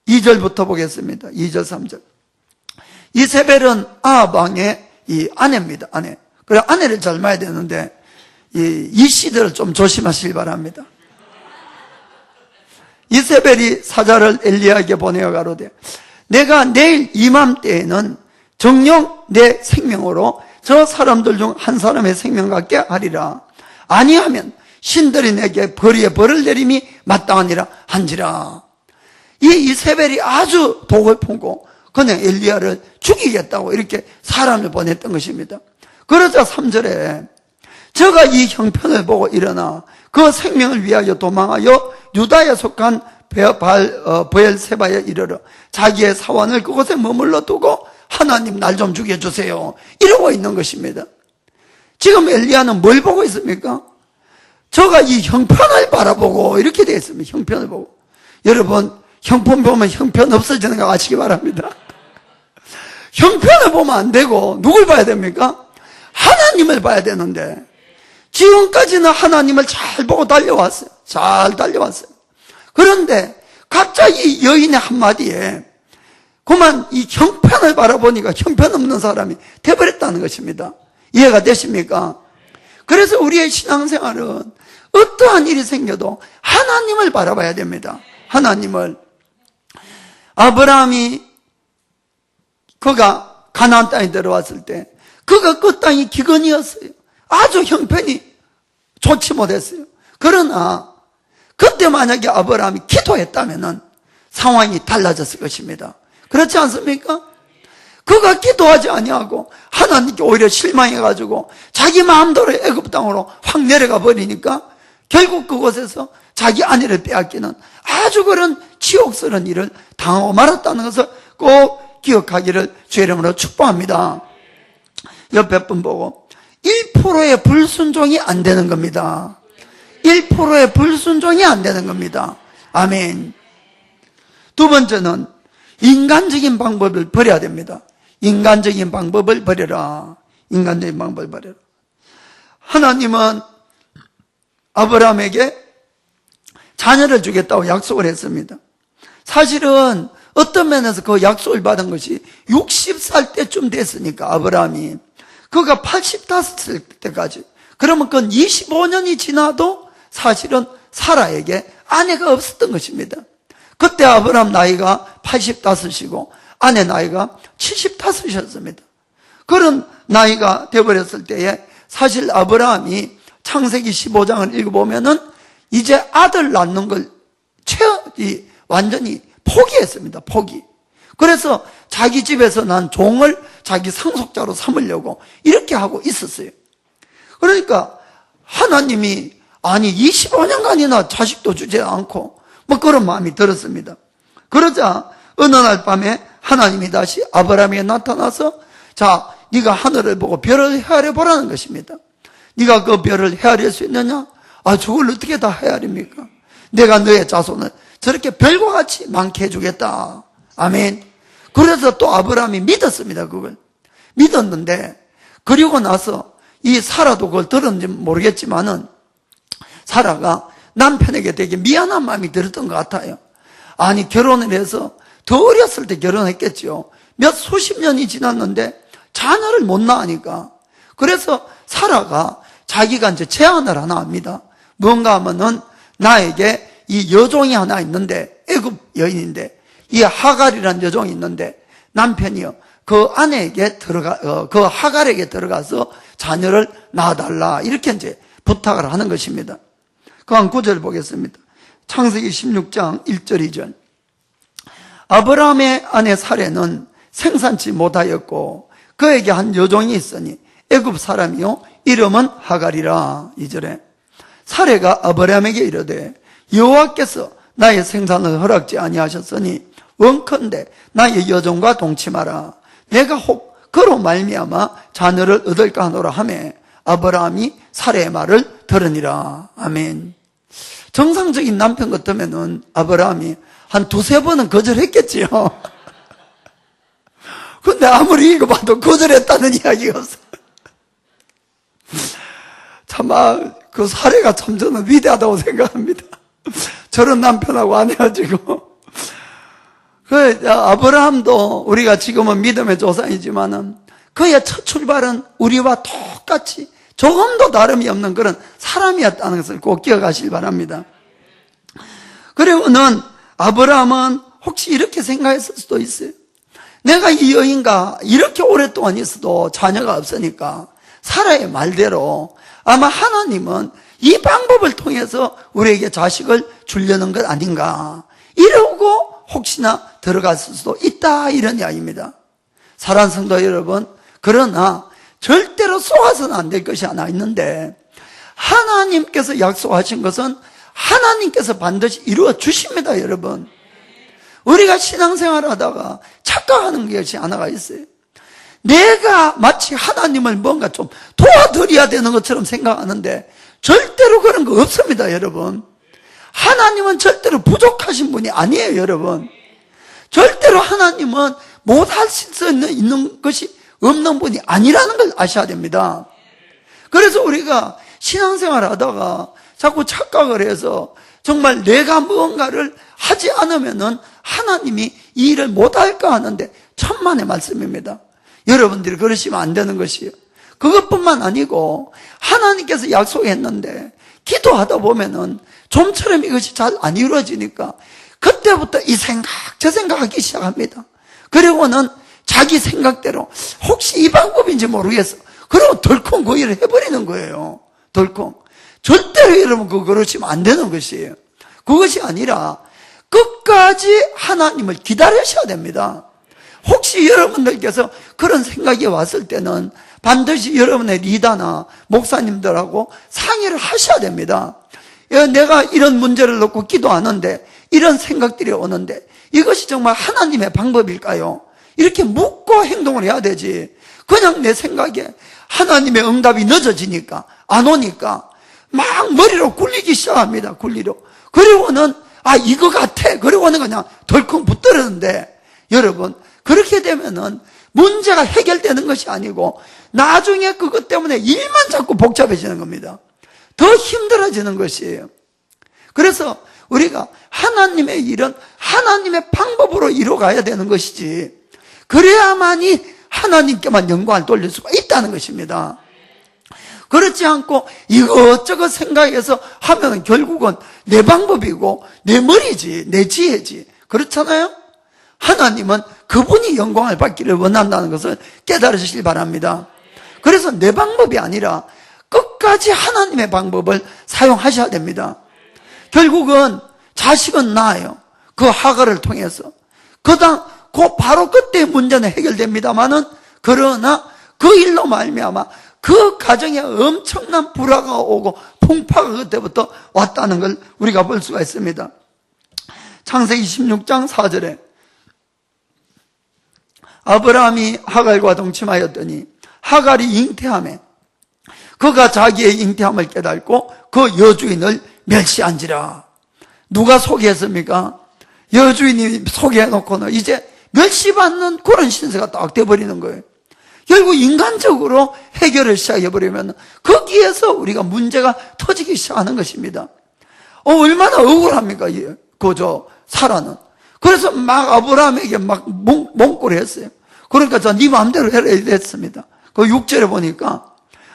2절부터 보겠습니다. 2절 3절. 이세벨은 아합 왕의 이 아내입니다. 아내. 그래 아내를 잘 봐야 되는데 이 시대를 좀 조심하시기 바랍니다. 이세벨이 사자를 엘리야에게 보내어 가로되 내가 내일 이맘때에는 정녕 내 생명으로 저 사람들 중 한 사람의 생명 같게 하리라. 아니하면 신들이 내게 벌이에 벌을 내림이 마땅하니라 한지라. 이 이세벨이 아주 독을 품고 그냥 엘리야를 죽이겠다고 이렇게 사람을 보냈던 것입니다. 그러자 3절에 저가 이 형편을 보고 일어나 그 생명을 위하여 도망하여 유다에 속한 브엘세바에 이르러 자기의 사환을 그곳에 머물러 두고 하나님 날 좀 죽여주세요, 이러고 있는 것입니다. 지금 엘리야는 뭘 보고 있습니까? 저가 이 형편을 바라보고 이렇게 되어 있습니다. 형편을 보고. 여러분, 형편 보면 형편 없어지는 거 아시기 바랍니다. 형편을 보면 안 되고 누굴 봐야 됩니까? 하나님을 봐야 되는데 지금까지는 하나님을 잘 보고 달려왔어요. 잘 달려왔어요. 그런데 갑자기 여인의 한마디에 그만 이 형편을 바라보니까 형편없는 사람이 되어버렸다는 것입니다. 이해가 되십니까? 그래서 우리의 신앙생활은 어떠한 일이 생겨도 하나님을 바라봐야 됩니다. 하나님을. 아브라함이 그가 가나안 땅에 들어왔을 때 그가 그 땅이 기근이었어요. 아주 형편이 좋지 못했어요. 그러나 그때 만약에 아브라함이 기도했다면 상황이 달라졌을 것입니다. 그렇지 않습니까? 그가 기도하지 아니하고 하나님께 오히려 실망해가지고 자기 마음대로 애굽 땅으로 확 내려가 버리니까 결국 그곳에서 자기 아내를 빼앗기는 아주 그런 치욕스러운 일을 당하고 말았다는 것을 꼭 기억하기를 주의 이름으로 축복합니다. 옆에 분 보고 1%의 불순종이 안 되는 겁니다. 1%의 불순종이 안 되는 겁니다. 아멘. 두 번째는 인간적인 방법을 버려야 됩니다. 인간적인 방법을 버려라. 인간적인 방법을 버려라. 하나님은 아브라함에게 자녀를 주겠다고 약속을 했습니다. 사실은 어떤 면에서 그 약속을 받은 것이 60살 때쯤 됐으니까 아브라함이 그가 85살 때까지, 그러면 그건 25년이 지나도 사실은 사라에게 아내가 없었던 것입니다. 그때 아브라함 나이가 85이고 아내 나이가 75이었습니다. 그런 나이가 되어버렸을 때에 사실 아브라함이 창세기 15장을 읽어보면은 이제 아들 낳는 걸 완전히 포기했습니다. 포기. 그래서 자기 집에서 난 종을 자기 상속자로 삼으려고 이렇게 하고 있었어요. 그러니까 하나님이 아니 25년간이나 자식도 주지 않고 뭐 그런 마음이 들었습니다. 그러자 어느 날 밤에 하나님이 다시 아브라함에게 나타나서 자, 네가 하늘을 보고 별을 헤아려 보라는 것입니다. 네가 그 별을 헤아릴 수 있느냐? 아, 저걸 어떻게 다 헤아립니까? 내가 너의 자손을 저렇게 별과 같이 많게 해주겠다. 아멘. 그래서 또 아브라함이 믿었습니다. 그걸 믿었는데, 그리고 나서 이 사라도 그걸 들었는지 모르겠지만은 사라가 남편에게 되게 미안한 마음이 들었던 것 같아요. 아니, 결혼을 해서 더 어렸을 때 결혼했겠죠. 몇 수십 년이 지났는데 자녀를 못 낳으니까. 그래서 사라가 자기가 이제 제안을 하나 합니다. 뭔가 하면은 나에게 이 여종이 하나 있는데, 애굽 여인인데, 이 하갈이라는 여종이 있는데 남편이요 그 아내에게 그 하갈에게 들어가서 자녀를 낳아달라, 이렇게 이제 부탁을 하는 것입니다. 그 한 구절 보겠습니다. 창세기 16장 1절 2절. 아브라함의 아내 사레는 생산치 못하였고 그에게 한 여종이 있으니 애굽 사람이요 이름은 하갈이라. 2절에 사레가 아브라함에게 이르되 여호와께서 나의 생산을 허락지 아니하셨으니 원컨대 나의 여종과 동침하라. 내가 혹 그로 말미암아 자녀를 얻을까 하노라 하매 아브라함이 사레의 말을 들으니라. 아멘. 정상적인 남편 같으면은 아브라함이 한 두세 번은 거절했겠지요. 근데 아무리 읽어봐도 거절했다는 이야기가 없어. 참, 그 사례가 참 저는 위대하다고 생각합니다. 저런 남편하고 안 해가지고. 아브라함도 우리가 지금은 믿음의 조상이지만은 그의 첫 출발은 우리와 똑같이 조금도 다름이 없는 그런 사람이었다는 것을 꼭 기억하시기 바랍니다. 그리고는 아브라함은 혹시 이렇게 생각했을 수도 있어요. 내가 이 여인과 이렇게 오랫동안 있어도 자녀가 없으니까 사라의 말대로 아마 하나님은 이 방법을 통해서 우리에게 자식을 주려는 것 아닌가, 이러고 혹시나 들어갔을 수도 있다, 이런 이야기입니다. 사랑하는 성도 여러분, 그러나 절대로 속아서는 안 될 것이 하나 있는데, 하나님께서 약속하신 것은 하나님께서 반드시 이루어 주십니다, 여러분. 우리가 신앙생활 하다가 착각하는 것이 하나가 있어요. 내가 마치 하나님을 뭔가 좀 도와드려야 되는 것처럼 생각하는데 절대로 그런 거 없습니다, 여러분. 하나님은 절대로 부족하신 분이 아니에요, 여러분. 절대로 하나님은 못할 수 있는 것이 없는 분이 아니라는 걸 아셔야 됩니다. 그래서 우리가 신앙생활 하다가 자꾸 착각을 해서 정말 내가 무언가를 하지 않으면은 하나님이 이 일을 못할까 하는데 천만의 말씀입니다. 여러분들이 그러시면 안 되는 것이에요. 그것뿐만 아니고 하나님께서 약속했는데 기도하다 보면은 좀처럼 이것이 잘 안 이루어지니까 그때부터 이 생각 저 생각하기 시작합니다. 그리고는 자기 생각대로 혹시 이 방법인지 모르겠어. 그러고 덜컹 그 일을 해버리는 거예요. 덜컹. 절대로 여러분 그러시면 안 되는 것이에요. 그것이 아니라 끝까지 하나님을 기다리셔야 됩니다. 혹시 여러분들께서 그런 생각이 왔을 때는 반드시 여러분의 리더나 목사님들하고 상의를 하셔야 됩니다. 내가 이런 문제를 놓고 기도하는데 이런 생각들이 오는데 이것이 정말 하나님의 방법일까요? 이렇게 묻고 행동을 해야 되지. 그냥 내 생각에 하나님의 응답이 늦어지니까 안 오니까 막 머리로 굴리기 시작합니다. 굴리로. 그리고는 이거 같아. 그리고는 그냥 덜컹 붙들었는데 여러분 그렇게 되면은 문제가 해결되는 것이 아니고 나중에 그것 때문에 일만 자꾸 복잡해지는 겁니다. 더 힘들어지는 것이에요. 그래서 우리가 하나님의 일은 하나님의 방법으로 이루어가야 되는 것이지 그래야만이 하나님께만 영광을 돌릴 수가 있다는 것입니다. 그렇지 않고 이것저것 생각해서 하면 결국은 내 방법이고 내 머리지 내 지혜지 그렇잖아요. 하나님은 그분이 영광을 받기를 원한다는 것을 깨달으시길 바랍니다. 그래서 내 방법이 아니라 끝까지 하나님의 방법을 사용하셔야 됩니다. 결국은 자식은 낳아요. 그 하가를 통해서. 바로 그때 문제는 해결됩니다만은 그러나 그 일로 말미암아 그 가정에 엄청난 불화가 오고 풍파가 그때부터 왔다는 걸 우리가 볼 수가 있습니다. 창세기 26장 4절에 아브라함이 하갈과 동침하였더니 하갈이 잉태하매 그가 자기의 잉태함을 깨닫고 그 여주인을 멸시한지라. 누가 소개했습니까? 여주인이 소개해놓고는 이제 멸시받는 그런 신세가 딱 돼버리는 거예요. 결국 인간적으로 해결을 시작해버리면 거기에서 우리가 문제가 터지기 시작하는 것입니다. 얼마나 억울합니까? 사라는. 그래서 막 아브라함에게 막 몽골을 했어요. 그러니까 네 마음대로 해라 이랬습니다. 그 6절에 보니까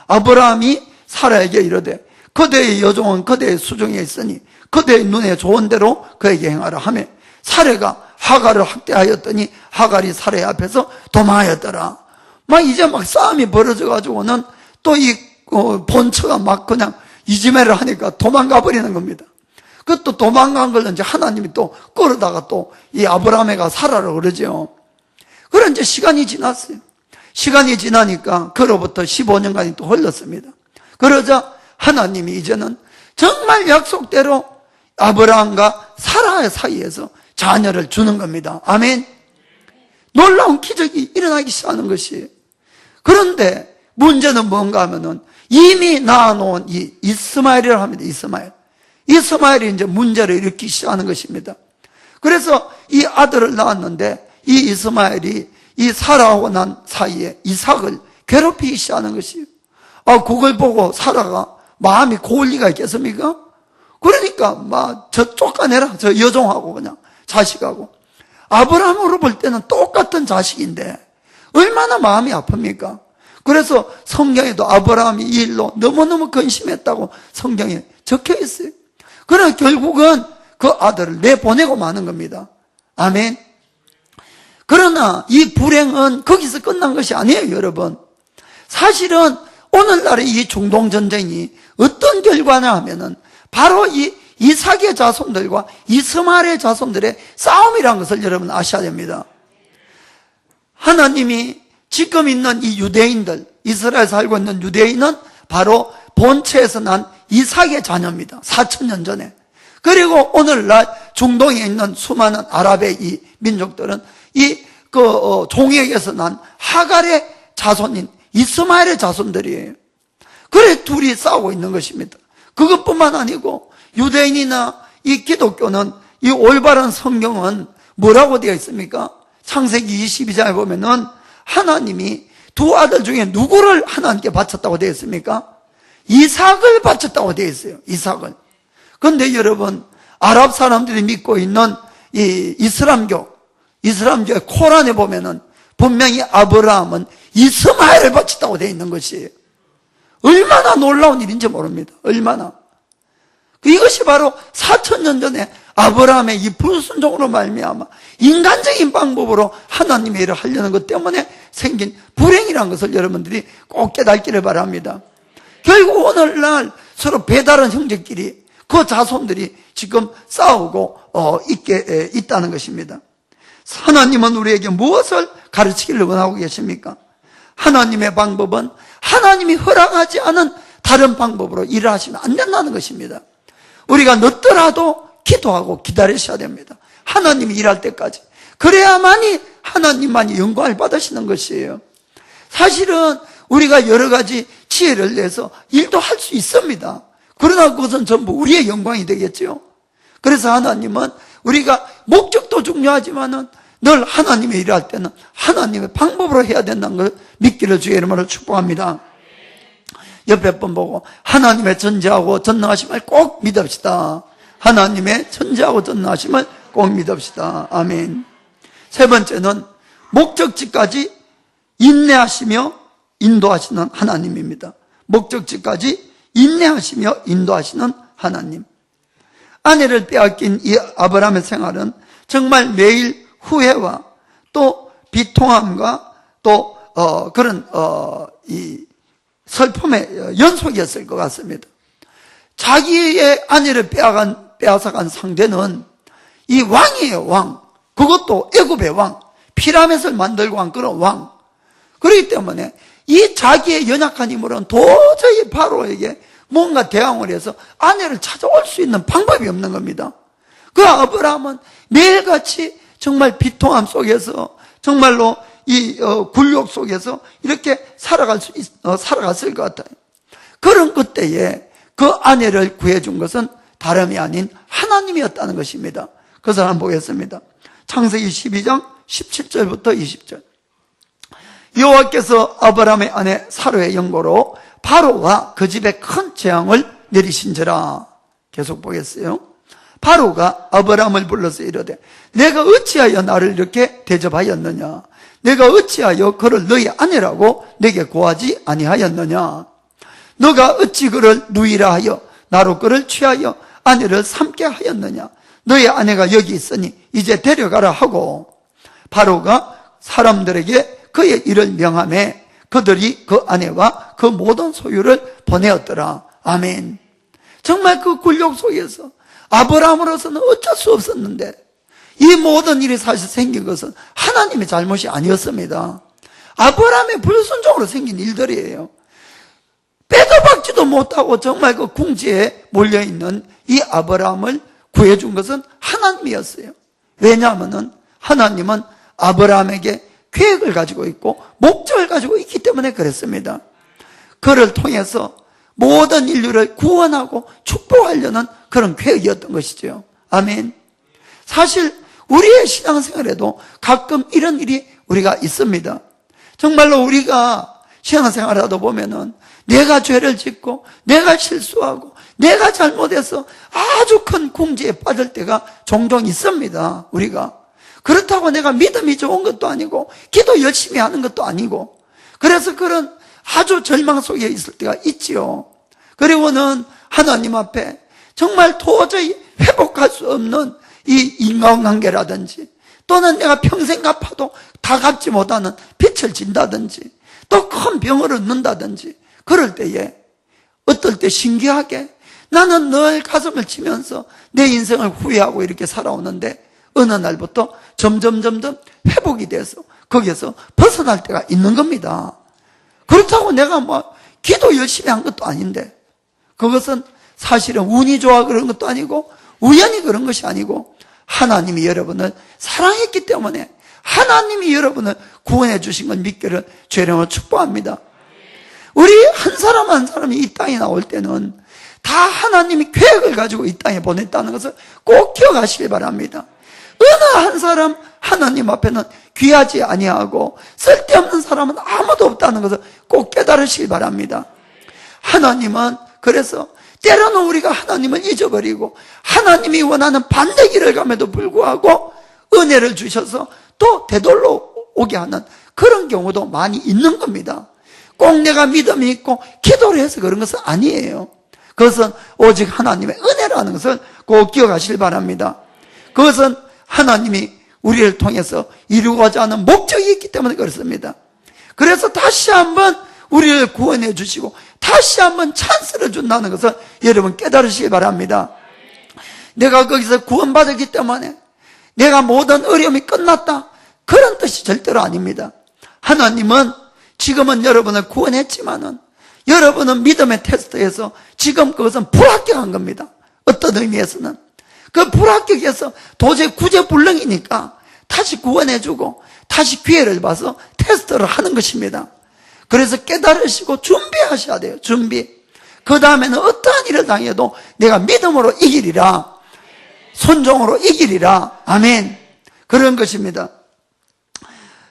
아브라함이 사라에게 이르되 그대의 여종은 그대의 수중에 있으니 그대의 눈에 좋은 대로 그에게 행하라 하며 사라가 하갈을 학대하였더니 하갈이 사라 앞에서 도망하였더라. 이제 싸움이 벌어져가지고는 또 이 본처가 막 그냥 이지매를 하니까 도망가 버리는 겁니다. 그것도 도망간 걸 이제 하나님이 또 끌어다가 또 이 아브라함에가 사라라고 그러죠. 그런 이제 시간이 지났어요. 시간이 지나니까 그로부터 15년간이 또 흘렀습니다. 그러자 하나님이 이제는 정말 약속대로 아브라함과 사라의 사이에서 자녀를 주는 겁니다. 아멘. 놀라운 기적이 일어나기 시작하는 것이에요. 그런데 문제는 뭔가 하면은 이미 낳아놓은 이 이스마엘이라고 합니다. 이스마엘이 이제 문제를 일으키기 시작하는 것입니다. 그래서 이 아들을 낳았는데 이 이스마엘이 이 사라하고 난 사이에 이삭을 괴롭히기 시작하는 것이에요. 그걸 보고 사라가 마음이 고울 리가 있겠습니까? 그러니까 저 쫓아내라. 저 여종하고 그냥 자식하고. 아브라함으로 볼 때는 똑같은 자식인데 얼마나 마음이 아픕니까? 그래서 성경에도 아브라함이 이 일로 너무너무 근심했다고 성경에 적혀 있어요. 그러나 결국은 그 아들을 내보내고 마는 겁니다. 아멘. 그러나 이 불행은 거기서 끝난 것이 아니에요, 여러분. 사실은 오늘날의 이 중동전쟁이 어떤 결과냐 하면은 바로 이 이삭의 자손들과 이스마엘의 자손들의 싸움이라는 것을 여러분 아셔야 됩니다. 하나님이 지금 있는 이 유대인들, 이스라엘에 살고 있는 유대인은 바로 본체에서 난 이삭의 자녀입니다. 4,000년 전에. 그리고 오늘날 중동에 있는 수많은 아랍의 이 민족들은 종에게서 난 하갈의 자손인 이스마엘의 자손들이에요. 그래 둘이 싸우고 있는 것입니다. 그것뿐만 아니고 유대인이나 이 기독교는 이 올바른 성경은 뭐라고 되어 있습니까? 창세기 22장에 보면은 하나님이 두 아들 중에 누구를 하나님께 바쳤다고 되어 있습니까? 이삭을 바쳤다고 되어 있어요. 이삭을. 그런데 여러분, 아랍 사람들이 믿고 있는 이 이슬람교의 코란에 보면은 분명히 아브라함은 이스마엘을 바쳤다고 되어 있는 것이에요. 얼마나 놀라운 일인지 모릅니다. 얼마나. 이것이 바로 4,000년 전에 아브라함의 이 불순종으로 말미암아 인간적인 방법으로 하나님의 일을 하려는 것 때문에 생긴 불행이라는 것을 여러분들이 꼭 깨닫기를 바랍니다. 결국 오늘날 서로 배다른 형제끼리 그 자손들이 지금 싸우고 있다는 것입니다. 하나님은 우리에게 무엇을 가르치기를 원하고 계십니까? 하나님의 방법은 하나님이 허락하지 않은 다른 방법으로 일을 하시면 안 된다는 것입니다. 우리가 늦더라도 기도하고 기다리셔야 됩니다. 하나님이 일할 때까지. 그래야만이 하나님만이 영광을 받으시는 것이에요. 사실은 우리가 여러 가지 지혜를 내서 일도 할 수 있습니다. 그러나 그것은 전부 우리의 영광이 되겠죠. 그래서 하나님은 우리가 목적도 중요하지만은 늘 하나님의 일을 할 때는 하나님의 방법으로 해야 된다는 걸 믿기를 주의 이름으로 축복합니다. 옆에 분 보고 하나님의 전지하고 전능하심을 꼭 믿읍시다. 하나님의 전지하고 전능하심을 꼭 믿읍시다. 아멘. 세 번째는 목적지까지 인내하시며 인도하시는 하나님입니다. 목적지까지 인내하시며 인도하시는 하나님. 아내를 빼앗긴 이 아브라함의 생활은 정말 매일 후회와 또 비통함과 또 그런 이 슬픔의 연속이었을 것 같습니다. 자기의 아내를 빼앗아간 상대는 이 왕이에요. 왕. 그것도 애굽의 왕. 피라밋을 만들고 한 그런 왕. 그렇기 때문에 이 자기의 연약한 힘으로는 도저히 바로에게 뭔가 대항을 해서 아내를 찾아올 수 있는 방법이 없는 겁니다. 그 아브라함은 매일같이 정말 비통함 속에서 정말로 이 굴욕 속에서 이렇게 살아갔을 것 같아요. 그런 그때에 그 아내를 구해준 것은 다름이 아닌 하나님이었다는 것입니다. 그것을 한번 보겠습니다. 창세기 12장 17절부터 20절. 여호와께서 아브라함의 아내 사로의 영고로 바로가 그 집에 큰 재앙을 내리신지라. 계속 보겠어요. 바로가 아브라함을 불러서 이르되 내가 어찌하여 나를 이렇게 대접하였느냐? 내가 어찌하여 그를 너희 아내라고 내게 고하지 아니하였느냐? 너가 어찌 그를 누이라 하여 나로 그를 취하여 아내를 삼게 하였느냐? 너희 아내가 여기 있으니 이제 데려가라 하고 바로가 사람들에게 그의 일을 명하매 그들이 그 아내와 그 모든 소유를 보내었더라. 아멘. 정말 그 굴욕 속에서 아브라함으로서는 어쩔 수 없었는데 이 모든 일이 사실 생긴 것은 하나님의 잘못이 아니었습니다. 아브라함의 불순종으로 생긴 일들이에요. 빼도 박지도 못하고 정말 그 궁지에 몰려있는 이 아브라함을 구해준 것은 하나님이었어요. 왜냐하면 하나님은 아브라함에게 계획을 가지고 있고 목적을 가지고 있기 때문에 그랬습니다. 그를 통해서 모든 인류를 구원하고 축복하려는 그런 계획이었던 것이죠. 아멘. 사실 우리의 신앙생활에도 가끔 이런 일이 우리가 있습니다. 정말로 우리가 신앙생활을 하다 보면은 내가 죄를 짓고 내가 실수하고 내가 잘못해서 아주 큰 궁지에 빠질 때가 종종 있습니다. 우리가. 그렇다고 내가 믿음이 좋은 것도 아니고 기도 열심히 하는 것도 아니고 그래서 그런 아주 절망 속에 있을 때가 있지요. 그리고는 하나님 앞에 정말 도저히 회복할 수 없는 이 인간관계라든지 또는 내가 평생 갚아도 다 갚지 못하는 빚을 진다든지 또 큰 병을 얻는다든지 그럴 때에 어떨 때 신기하게 나는 늘 가슴을 치면서 내 인생을 후회하고 이렇게 살아오는데 어느 날부터 점점 회복이 돼서 거기에서 벗어날 때가 있는 겁니다. 그렇다고 내가 뭐 기도 열심히 한 것도 아닌데 그것은 사실은 운이 좋아 그런 것도 아니고 우연히 그런 것이 아니고 하나님이 여러분을 사랑했기 때문에 하나님이 여러분을 구원해 주신 건 믿기를 죄령을 축복합니다. 우리 한 사람 한 사람이 이 땅에 나올 때는 다 하나님이 계획을 가지고 이 땅에 보냈다는 것을 꼭 기억하시길 바랍니다. 어느 한 사람 하나님 앞에는 귀하지 아니하고 쓸데없는 사람은 아무도 없다는 것을 꼭 깨달으시길 바랍니다. 하나님은 그래서 때로는 우리가 하나님을 잊어버리고 하나님이 원하는 반대 길을 감에도 불구하고 은혜를 주셔서 또 되돌려 오게 하는 그런 경우도 많이 있는 겁니다. 꼭 내가 믿음이 있고 기도를 해서 그런 것은 아니에요. 그것은 오직 하나님의 은혜라는 것을 꼭 기억하시길 바랍니다. 그것은 하나님이 우리를 통해서 이루고자 하는 목적이 있기 때문에 그렇습니다. 그래서 다시 한번 우리를 구원해 주시고 다시 한번 찬스를 준다는 것을 여러분 깨달으시기 바랍니다. 내가 거기서 구원받았기 때문에 내가 모든 어려움이 끝났다, 그런 뜻이 절대로 아닙니다. 하나님은 지금은 여러분을 구원했지만은 여러분은 믿음의 테스트에서 지금 그것은 불합격한 겁니다. 어떤 의미에서는 그 불합격에서 도저히 구제불능이니까 다시 구원해주고 다시 기회를 봐서 테스트를 하는 것입니다. 그래서 깨달으시고 준비하셔야 돼요. 준비. 그 다음에는 어떠한 일을 당해도 내가 믿음으로 이기리라, 순종으로 이기리라. 아멘. 그런 것입니다.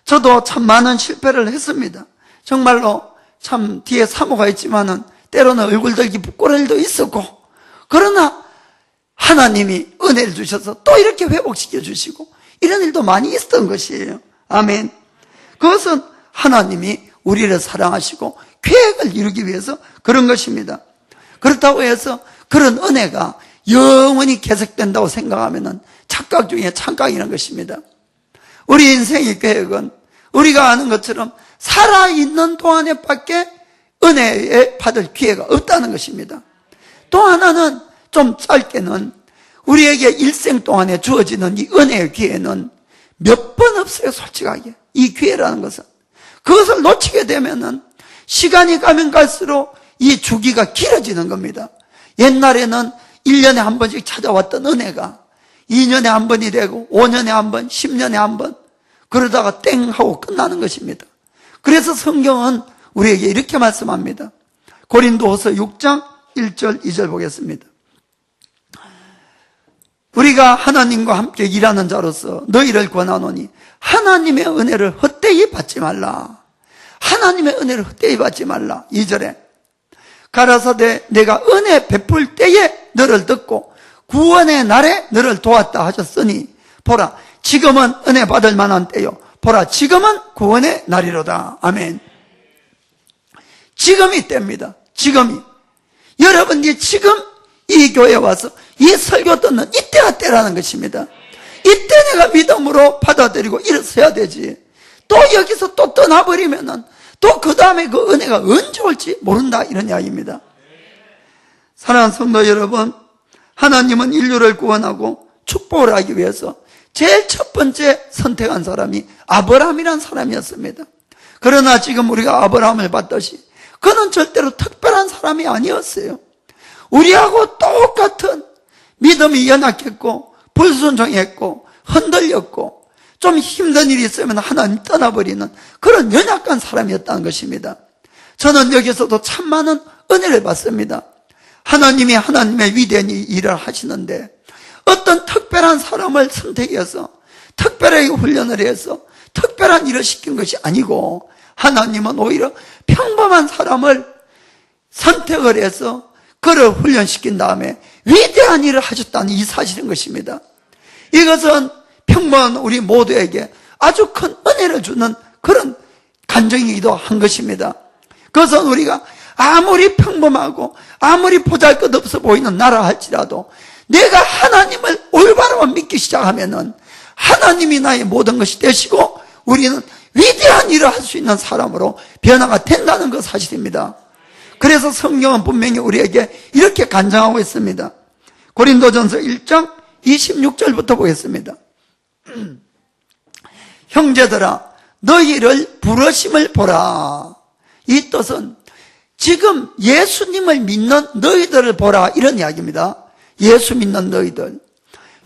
저도 참 많은 실패를 했습니다. 정말로 참 뒤에 사모가 있지만은 때로는 얼굴 들기 부끄러울 일도 있었고, 그러나 하나님이 은혜를 주셔서 또 이렇게 회복시켜 주시고 이런 일도 많이 있었던 것이에요. 아멘. 그것은 하나님이 우리를 사랑하시고 계획을 이루기 위해서 그런 것입니다. 그렇다고 해서 그런 은혜가 영원히 계속된다고 생각하면은 착각 중에 착각이라는 것입니다. 우리 인생의 계획은 우리가 아는 것처럼 살아있는 동안에 밖에 은혜에 받을 기회가 없다는 것입니다. 또 하나는 좀 짧게는 우리에게 일생 동안에 주어지는 이 은혜의 기회는 몇 번 없어요. 솔직하게 이 기회라는 것은 그것을 놓치게 되면은 시간이 가면 갈수록 이 주기가 길어지는 겁니다. 옛날에는 1년에 한 번씩 찾아왔던 은혜가 2년에 한 번이 되고 5년에 한 번, 10년에 한 번, 그러다가 땡 하고 끝나는 것입니다. 그래서 성경은 우리에게 이렇게 말씀합니다. 고린도후서 6장 1절 2절 보겠습니다. 우리가 하나님과 함께 일하는 자로서 너희를 권하노니 하나님의 은혜를 헛되이 받지 말라. 하나님의 은혜를 헛되이 받지 말라. 2절에 가라사대 내가 은혜 베풀 때에 너를 듣고 구원의 날에 너를 도왔다 하셨으니 보라 지금은 은혜 받을 만한 때요 보라 지금은 구원의 날이로다. 아멘. 지금이 때입니다. 지금이. 여러분이 지금 이 교회에 와서 이 설교 듣는 이때가 때라는 것입니다. 이때 내가 믿음으로 받아들이고 일어서야 되지. 또 여기서 또 떠나버리면은 또 그 다음에 그 은혜가 언제 올지 모른다, 이런 이야기입니다. 사랑하는 성도 여러분, 하나님은 인류를 구원하고 축복을 하기 위해서 제일 첫 번째 선택한 사람이 아브라함이라는 사람이었습니다. 그러나 지금 우리가 아브라함을 봤듯이 그는 절대로 특별한 사람이 아니었어요. 우리하고 똑같은 믿음이 연약했고 불순종했고 흔들렸고 좀 힘든 일이 있으면 하나님 떠나버리는 그런 연약한 사람이었다는 것입니다. 저는 여기서도 참 많은 은혜를 받습니다. 하나님이 하나님의 위대한 일을 하시는데 어떤 특별한 사람을 선택해서 특별하게 훈련을 해서 특별한 일을 시킨 것이 아니고 하나님은 오히려 평범한 사람을 선택을 해서 그를 훈련시킨 다음에 위대한 일을 하셨다는 이 사실인 것입니다. 이것은 평범한 우리 모두에게 아주 큰 은혜를 주는 그런 간증이기도 한 것입니다. 그것은 우리가 아무리 평범하고 아무리 보잘것없어 보이는 나라 할지라도 내가 하나님을 올바로 믿기 시작하면은 하나님이 나의 모든 것이 되시고 우리는 위대한 일을 할 수 있는 사람으로 변화가 된다는 것 사실입니다. 그래서 성경은 분명히 우리에게 이렇게 간증하고 있습니다. 고린도전서 1장 26절부터 보겠습니다. 형제들아 너희를 부르심을 보라. 이 뜻은 지금 예수님을 믿는 너희들을 보라, 이런 이야기입니다. 예수 믿는 너희들.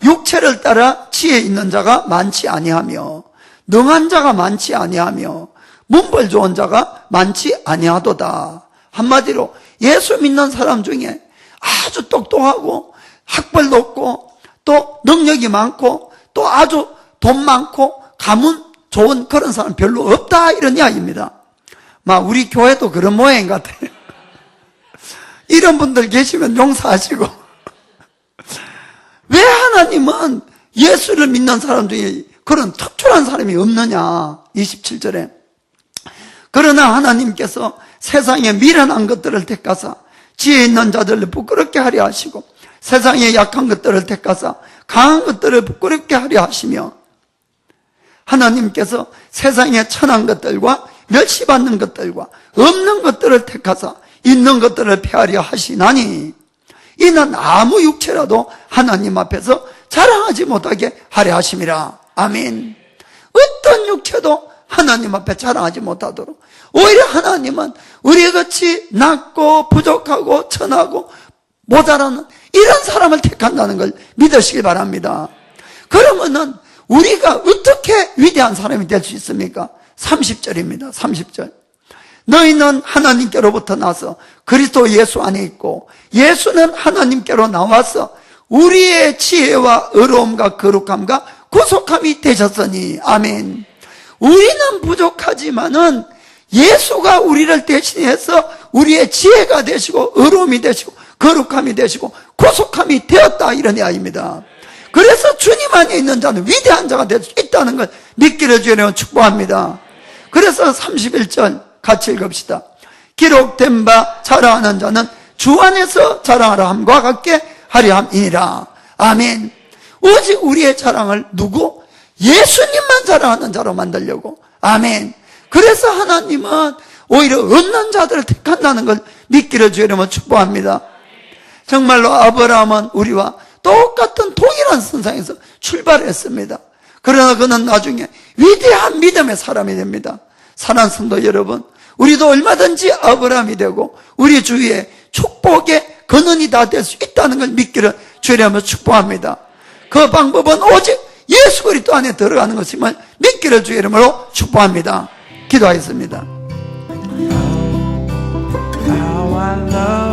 육체를 따라 지혜 있는 자가 많지 아니하며 능한 자가 많지 아니하며 문벌 좋은 자가 많지 아니하도다. 한마디로 예수 믿는 사람 중에 아주 똑똑하고 학벌 높고 또 능력이 많고 또 아주 돈 많고 가문 좋은 그런 사람 별로 없다, 이런 이야기입니다. 막 우리 교회도 그런 모양 같아요. 이런 분들 계시면 용서하시고. 왜 하나님은 예수를 믿는 사람 중에 그런 특출한 사람이 없느냐. 27절에 그러나 하나님께서 세상에 미련한 것들을 택하사 지혜 있는 자들을 부끄럽게 하려 하시고 세상에 약한 것들을 택하사 강한 것들을 부끄럽게 하려 하시며 하나님께서 세상에 천한 것들과 멸시받는 것들과 없는 것들을 택하사 있는 것들을 폐하려 하시나니 이는 아무 육체라도 하나님 앞에서 자랑하지 못하게 하려 하심이라. 아멘. 어떤 육체도 하나님 앞에 자랑하지 못하도록, 오히려 하나님은 우리같이 낮고 부족하고 천하고 모자라는 이런 사람을 택한다는 걸 믿으시기 바랍니다. 그러면은 우리가 어떻게 위대한 사람이 될 수 있습니까? 30절입니다. 30절. 너희는 하나님께로부터 나서 그리스도 예수 안에 있고 예수는 하나님께로 나와서 우리의 지혜와 의로움과 거룩함과 구속함이 되셨으니. 아멘. 우리는 부족하지만은 예수가 우리를 대신해서 우리의 지혜가 되시고 의로움이 되시고 거룩함이 되시고 구속함이 되었다, 이런 이야기입니다. 그래서 주님 안에 있는 자는 위대한 자가 될 수 있다는 걸 믿기를 주여 축복합니다. 그래서 31절 같이 읽읍시다. 기록된 바 자랑하는 자는 주 안에서 자랑하라 함과 같게 하려 함이니라. 아멘. 오직 우리의 자랑을 누구? 예수님만 자랑하는 자로 만들려고. 아멘. 그래서 하나님은 오히려 없는 자들을 택한다는 걸 믿기를 주여 축복합니다. 정말로 아브라함은 우리와 똑같은 동일한 선상에서 출발했습니다. 그러나 그는 나중에 위대한 믿음의 사람이 됩니다. 사랑하는 성도 여러분, 우리도 얼마든지 아브라함이 되고 우리 주위에 축복의 근원이 다 될 수 있다는 걸 믿기를 주여 축복합니다. 그 방법은 오직 예수 그리스도 안에 들어가는 것임을 믿기를 주의 이름으로 축복합니다. 기도하겠습니다. How I love